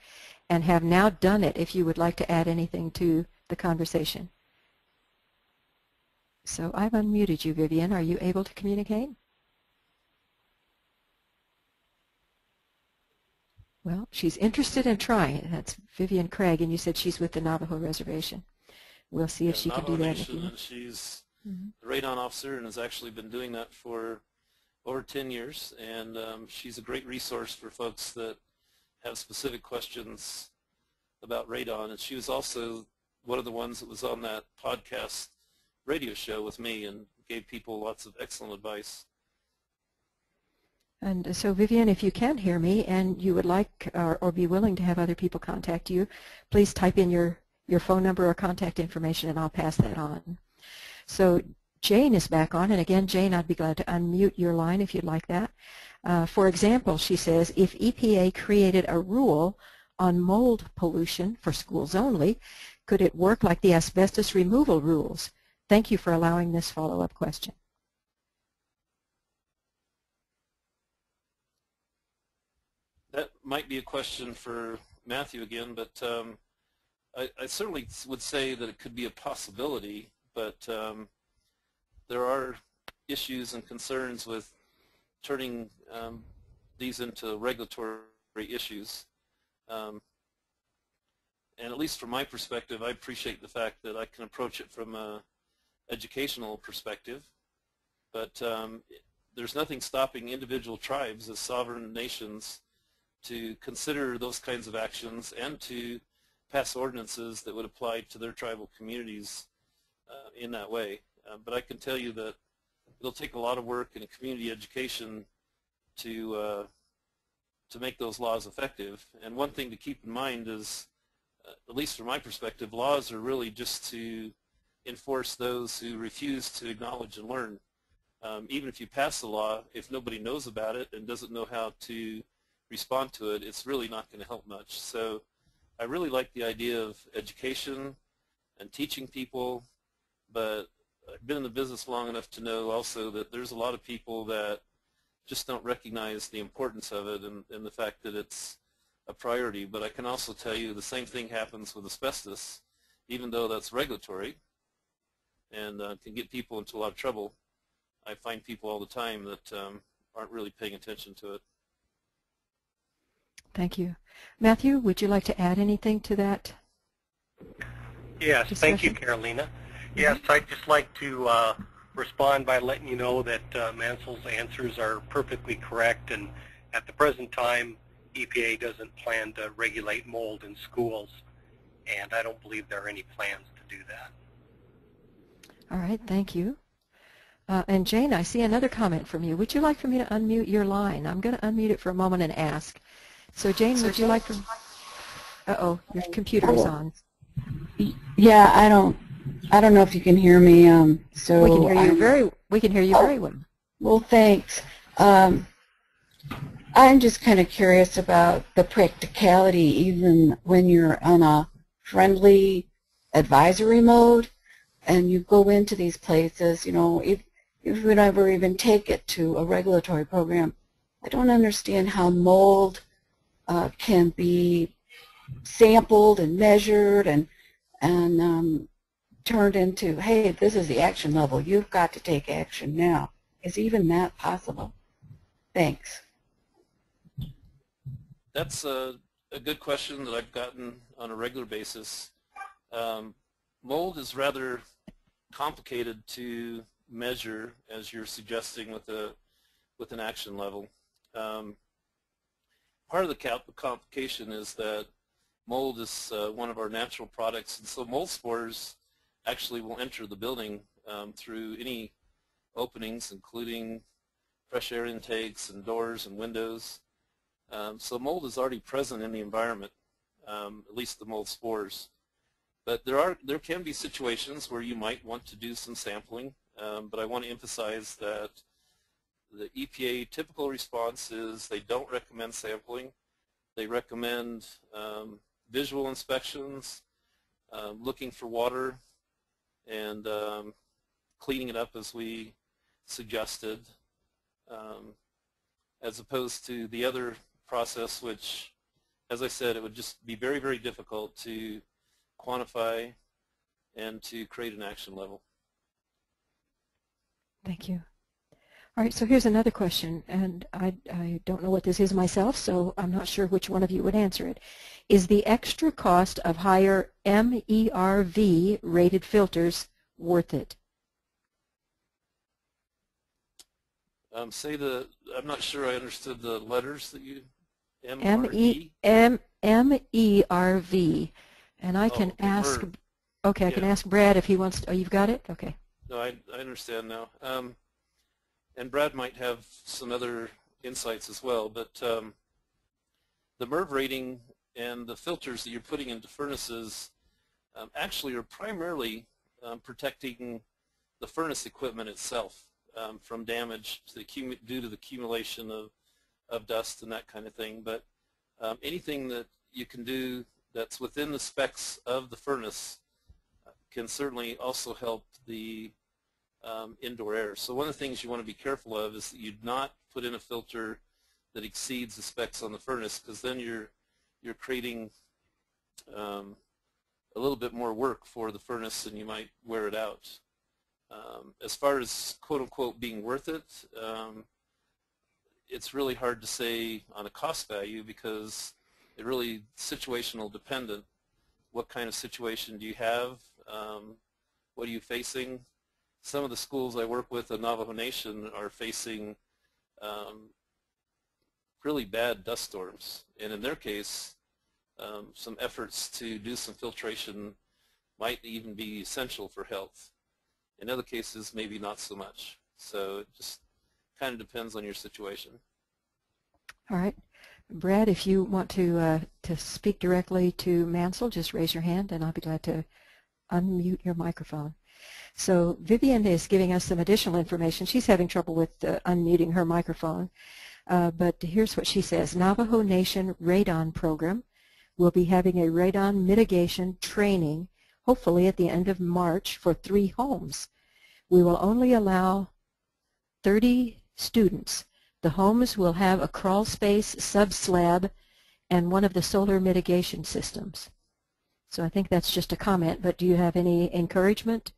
and have now done it if you would like to add anything to the conversation. So I've unmuted you, Vivian. Are you able to communicate? Well, she's interested in trying. That's Vivian Craig, and you said she's with the Navajo Reservation. We'll see if she can do that. Nation, and she's the radon officer and has actually been doing that for over 10 years, and she's a great resource for folks that have specific questions about radon. And she was also one of the ones that was on that podcast radio show with me and gave people lots of excellent advice. And so, Vivian, if you can hear me and you would like or be willing to have other people contact you, please type in your phone number or contact information, and I'll pass that on. So Jane is back on, and again, Jane, I'd be glad to unmute your line if you'd like that. For example, she says, if EPA created a rule on mold pollution for schools only, could it work like the asbestos removal rules? Thank you for allowing this follow-up question. That might be a question for Matthew again, but I certainly would say that it could be a possibility, but there are issues and concerns with turning these into regulatory issues. And at least from my perspective, I appreciate the fact that I can approach it from an educational perspective, but there's nothing stopping individual tribes as sovereign nations to consider those kinds of actions and to pass ordinances that would apply to their tribal communities in that way. But I can tell you that it'll take a lot of work and community education to make those laws effective. And one thing to keep in mind is, at least from my perspective, laws are really just to enforce those who refuse to acknowledge and learn. Even if you pass the law, if nobody knows about it and doesn't know how to respond to it, it's really not going to help much. So I really like the idea of education and teaching people, but I've been in the business long enough to know also that there's a lot of people that just don't recognize the importance of it and the fact that it's a priority. But I can also tell you the same thing happens with asbestos, even though that's regulatory and can get people into a lot of trouble. I find people all the time that aren't really paying attention to it. Thank you. Matthew, would you like to add anything to that? Yes, discussion? thank you, Carolina. Yes, I'd just like to respond by letting you know that Mansel's answers are perfectly correct, and at the present time, EPA doesn't plan to regulate mold in schools, and I don't believe there are any plans to do that. All right, thank you. And Jane, I see another comment from you. Would you like for me to unmute your line? I'm going to unmute it for a moment and ask. So Jane, would you like for... Uh-oh, your computer is on. Yeah, I don't know if you can hear me. So we can hear you very well. Well, thanks. I'm just kind of curious about the practicality, even when you're on a friendly advisory mode, and you go into these places. You know, if we never even take it to a regulatory program, I don't understand how mold can be sampled and measured and turned into, hey, this is the action level. You've got to take action now. Is even that possible? Thanks. That's a good question that I've gotten on a regular basis. Mold is rather complicated to measure, as you're suggesting, with an action level. Part of the complication is that mold is one of our natural products, and so mold spores actually will enter the building through any openings, including fresh air intakes and doors and windows. So mold is already present in the environment, at least the mold spores. But there can be situations where you might want to do some sampling, but I want to emphasize that the EPA typical response is they don't recommend sampling. They recommend visual inspections, looking for water, and cleaning it up as we suggested, as opposed to the other process, which, as I said, it would just be very, very difficult to quantify and to create an action level. Thank you. All right, so here's another question, and I don't know what this is myself, so I'm not sure which one of you would answer it. Is the extra cost of higher MERV rated filters worth it? I'm not sure I understood the letters that you, MERV, and I can ask, okay, I can ask Brad if he wants to, oh, you've got it? Okay. No, I understand now. And Brad might have some other insights as well, but the MERV rating and the filters that you're putting into furnaces actually are primarily protecting the furnace equipment itself from damage due to the accumulation of dust and that kind of thing. But anything that you can do that's within the specs of the furnace can certainly also help the indoor air. So one of the things you want to be careful of is that you not put in a filter that exceeds the specs on the furnace, because then you're creating a little bit more work for the furnace and you might wear it out. As far as quote-unquote being worth it, it's really hard to say on a cost value, because it really situational dependent. What kind of situation do you have? What are you facing? Some of the schools I work with in Navajo Nation are facing really bad dust storms, and in their case some efforts to do some filtration might even be essential for health. In other cases, maybe not so much. So it just kind of depends on your situation. All right. Brad, if you want to speak directly to Mansell, just raise your hand and I'll be glad to unmute your microphone. So Vivian is giving us some additional information. She's having trouble with unmuting her microphone, but here's what she says. Navajo Nation Radon Program will be having a radon mitigation training, hopefully at the end of March, for 3 homes. We will only allow 30 students. The homes will have a crawl space, sub-slab, and one of the solar mitigation systems. So I think that's just a comment, but do you have any encouragement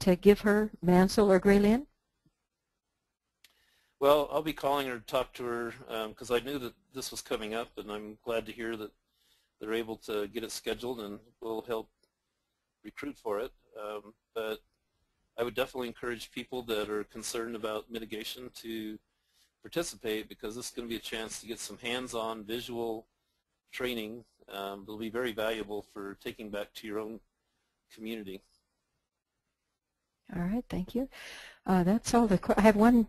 to give her, Mansell or Graylynn? Well, I'll be calling her to talk to her because I knew that this was coming up, and I'm glad to hear that they're able to get it scheduled, and we'll help recruit for it. But I would definitely encourage people that are concerned about mitigation to participate, because this is going to be a chance to get some hands-on visual training. It'll be very valuable for taking back to your own community. All right, thank you. That's all I have one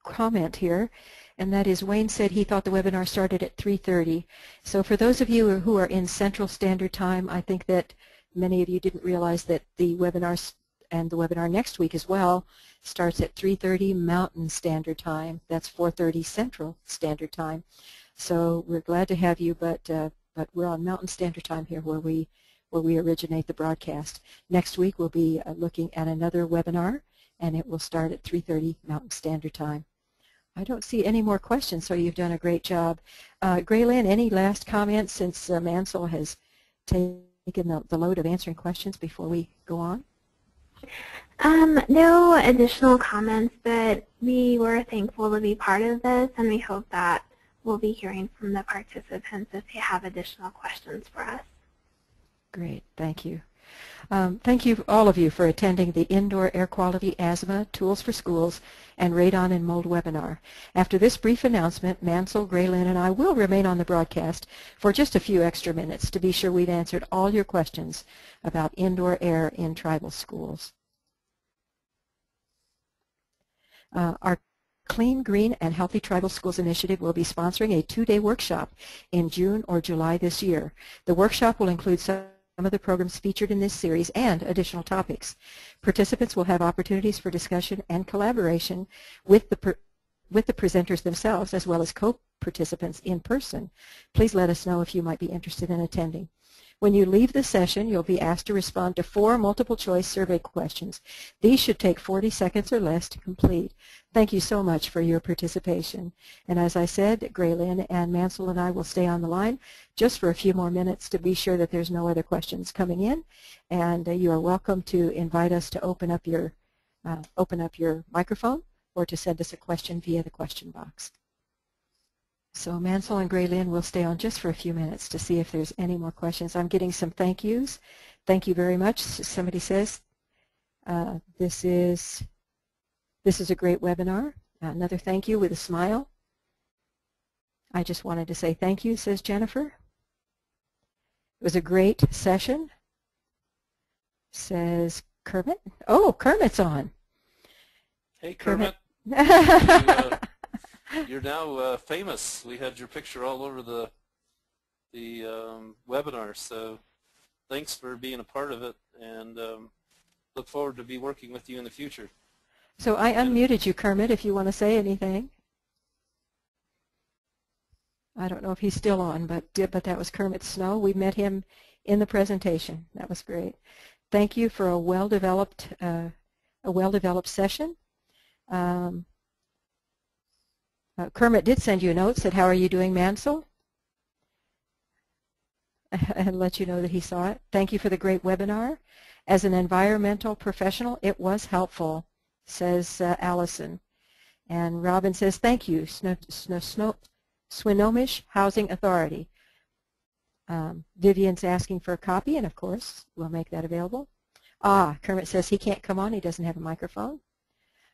comment here, and that is Wayne said he thought the webinar started at 3:30. So for those of you who are in Central Standard Time, I think that many of you didn't realize that the webinar and the webinar next week as well starts at 3:30 Mountain Standard Time. That's 4:30 Central Standard Time. So we're glad to have you, but we're on Mountain Standard Time here where we originate the broadcast. Next week we'll be looking at another webinar, and it will start at 3:30 Mountain Standard Time. I don't see any more questions, so you've done a great job. Graylynn, any last comments since Mansell has taken the load of answering questions before we go on? No additional comments, but we were thankful to be part of this, and we hope that we'll be hearing from the participants if they have additional questions for us. Great, thank you. Thank you, all of you, for attending the Indoor Air Quality Asthma Tools for Schools and Radon and Mold webinar. After this brief announcement, Mansell, Graylynn, and I will remain on the broadcast for just a few extra minutes to be sure we've answered all your questions about indoor air in tribal schools. Our Clean, Green, and Healthy Tribal Schools Initiative will be sponsoring a 2-day workshop in June or July this year. The workshop will include some of the programs featured in this series and additional topics. Participants will have opportunities for discussion and collaboration with the presenters themselves, as well as co-participants in person. Please let us know if you might be interested in attending. When you leave the session, you'll be asked to respond to 4 multiple-choice survey questions. These should take 40 seconds or less to complete. Thank you so much for your participation. And as I said, Graylynn and Mansell and I will stay on the line just for a few more minutes to be sure that there's no other questions coming in. And you are welcome to invite us to open up your microphone or to send us a question via the question box. So Mansell and Graylynn will stay on just for a few minutes to see if there's any more questions. I'm getting some thank yous. Thank you very much. Somebody says this is a great webinar. Another thank you with a smile. I just wanted to say thank you, says Jennifer. It was a great session, says Kermit. Oh, Kermit's on. Hey, Kermit. You're now famous. We had your picture all over the webinar, so thanks for being a part of it, and look forward to be working with you in the future. So I unmuted you, Kermit, if you want to say anything. I don't know if he's still on, but that was Kermit Snow. We met him in the presentation. That was great. thank you for a well-developed session. Kermit did send you a note, said, "How are you doing, Mansell?" and let you know that he saw it. Thank you for the great webinar. As an environmental professional, it was helpful, says Allison. And Robin says, "Thank you, Swinomish Housing Authority." Vivian's asking for a copy, and of course, we'll make that available. Kermit says he can't come on. He doesn't have a microphone.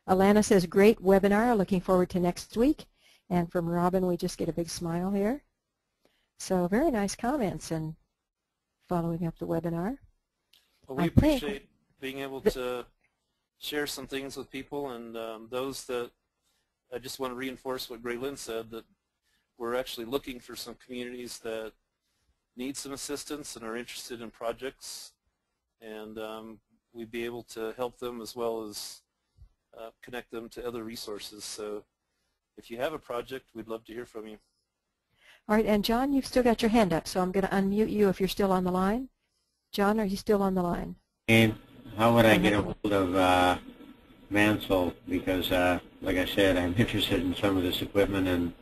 Alana says, "Great webinar. Looking forward to next week." And from Robin, we just get a big smile here. So very nice comments and following up the webinar. Well, we appreciate being able to share some things with people, and those that I just want to reinforce what Graylynn said, that we're actually looking for some communities that need some assistance and are interested in projects, and we'd be able to help them as well as connect them to other resources. So if you have a project, we'd love to hear from you. All right, and John, you've still got your hand up, so I'm going to unmute you if you're still on the line. John, are you still on the line? And how would I get a hold of Mansell? Because, like I said, I'm interested in some of this equipment and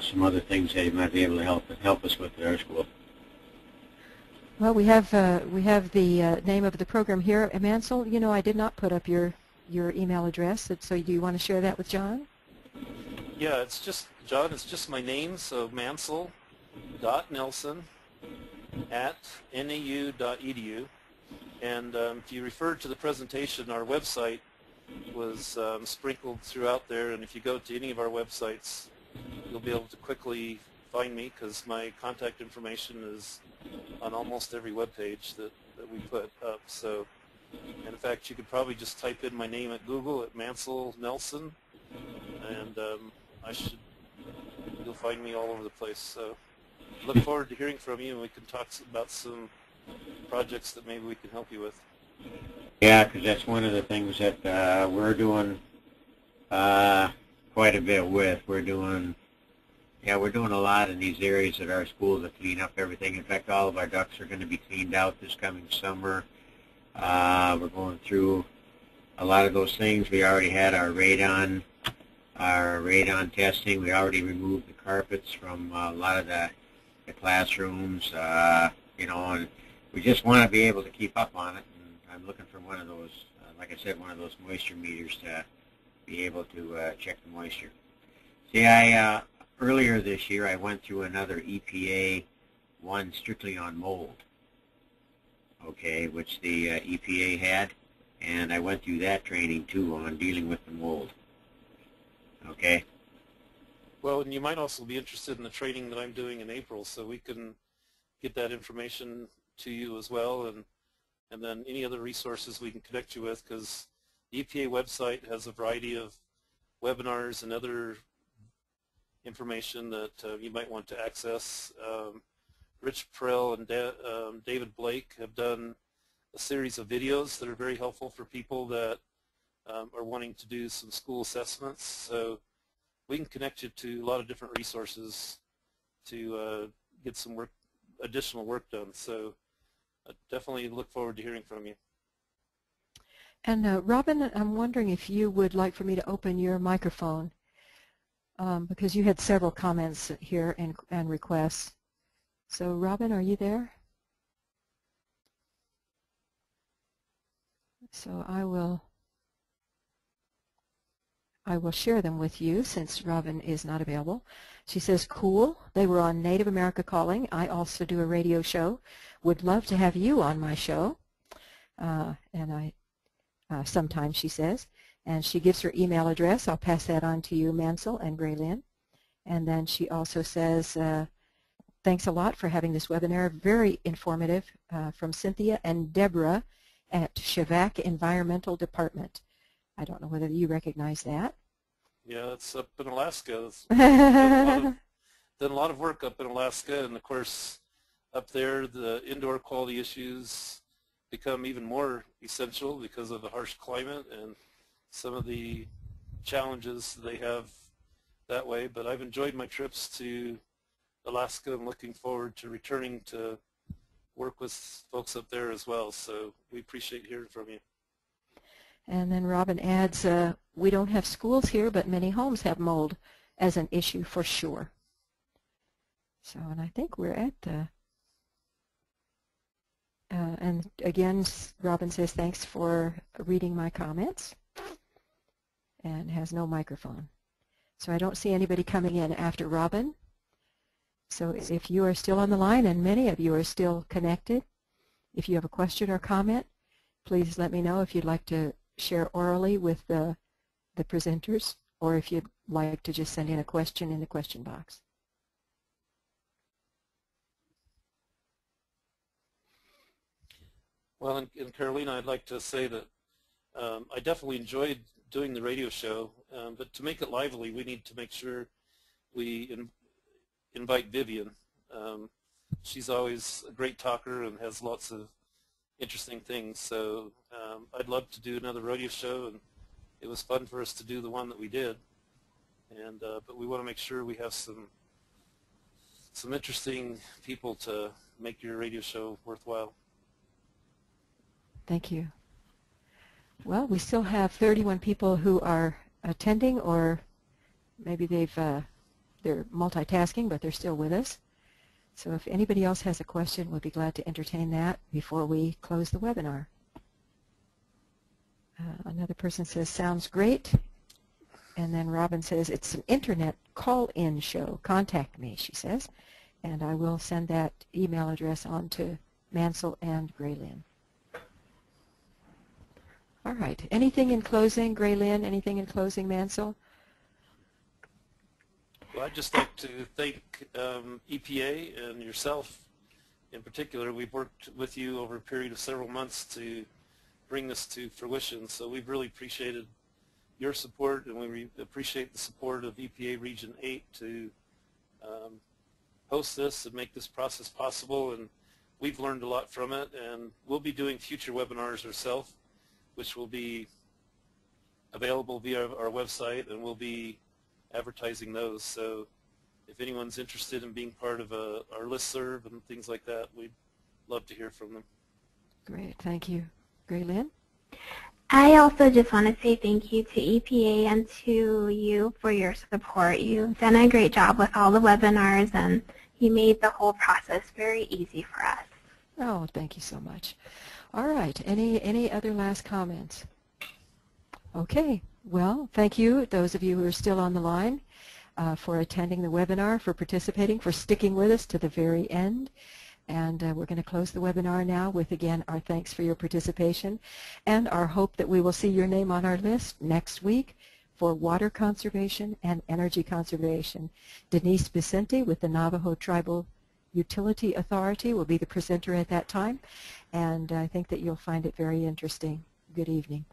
some other things that you might be able to help us with at our school. Well, we have the name of the program here. Mansell, you know, I did not put up your email address, so do you want to share that with John? Yeah, it's just, John, it's just my name, so mansell.nelson@nau.edu. And if you refer to the presentation, our website was sprinkled throughout there, and if you go to any of our websites, you'll be able to quickly find me, because my contact information is on almost every web page that we put up. So, and in fact, you could probably just type in my name at Google at Mansell Nelson, and you'll find me all over the place. So look forward to hearing from you, and we can talk about some projects that maybe we can help you with. Yeah, because that's one of the things that we're doing quite a bit with. We're doing a lot in these areas at our school to clean up everything. In fact, all of our ducts are going to be cleaned out this coming summer. We're going through a lot of those things. We already had our radon testing. We already removed the carpets from a lot of the classrooms, you know, and we just want to be able to keep up on it. And I'm looking for one of those, like I said, one of those moisture meters to be able to check the moisture. See, earlier this year I went through another EPA one strictly on mold, okay, which the EPA had, and I went through that training too on dealing with the mold. Okay. Well, and you might also be interested in the training that I'm doing in April, so we can get that information to you as well, and then any other resources we can connect you with, because the EPA website has a variety of webinars and other information that you might want to access. Rich Perel and David Blake have done a series of videos that are very helpful for people that are wanting to do some school assessments. So we can connect you to a lot of different resources to get some additional work done. So definitely look forward to hearing from you. And Robin, I'm wondering if you would like for me to open your microphone, because you had several comments here and requests. So Robin, are you there? So I will share them with you since Robin is not available. She says, "Cool, they were on Native America Calling. I also do a radio show. Would love to have you on my show." And sometimes, she says. And she gives her email address. I'll pass that on to you, Mansell and Graylynn. And then she also says, "Thanks a lot for having this webinar. Very informative, from Cynthia and Deborah at Shivak Environmental Department." I don't know whether you recognize that. Yeah, it's up in Alaska. Done a lot of work up in Alaska, and of course, up there, the indoor quality issues become even more essential because of the harsh climate and some of the challenges they have that way. But I've enjoyed my trips to Alaska and looking forward to returning to work with folks up there as well. So we appreciate hearing from you. And then Robin adds, we don't have schools here, but many homes have mold as an issue for sure. So, and I think we're at the, and again, Robin says, thanks for reading my comments, and has no microphone. So I don't see anybody coming in after Robin. So if you are still on the line, and many of you are still connected, if you have a question or comment, please let me know if you'd like to share orally with the presenters, or if you'd like to just send in a question in the question box. Well, and Carolina, I'd like to say that I definitely enjoyed doing the radio show, but to make it lively, we need to make sure we invite Vivian. She's always a great talker and has lots of interesting things. So I'd love to do another radio show, and it was fun for us to do the one that we did. And but we want to make sure we have some interesting people to make your radio show worthwhile. Thank you. Well, we still have 31 people who are attending, or maybe they're multitasking, but they're still with us. So if anybody else has a question, we'll be glad to entertain that before we close the webinar. Another person says, sounds great. And then Robin says, it's an internet call-in show. Contact me, she says. And I will send that email address on to Mansel and Graylynn. All right. Anything in closing, Graylynn? Anything in closing, Mansel? Well, I'd just like to thank EPA and yourself in particular. We've worked with you over a period of several months to bring this to fruition, so we've really appreciated your support, and we appreciate the support of EPA Region 8 to host this and make this process possible, and we've learned a lot from it, and we'll be doing future webinars ourselves, which will be available via our website, and we'll be advertising those. So if anyone's interested in being part of our listserv and things like that, we'd love to hear from them. Great. Thank you. Graylynn? I also just want to say thank you to EPA and to you for your support. You've done a great job with all the webinars, and you made the whole process very easy for us. Oh, thank you so much. All right. Any other last comments? Okay. Well, thank you, those of you who are still on the line, for attending the webinar, for participating, for sticking with us to the very end. And we're going to close the webinar now with, again, our thanks for your participation and our hope that we will see your name on our list next week for water conservation and energy conservation. Denise Vicente with the Navajo Tribal Utility Authority will be the presenter at that time, and I think that you'll find it very interesting. Good evening.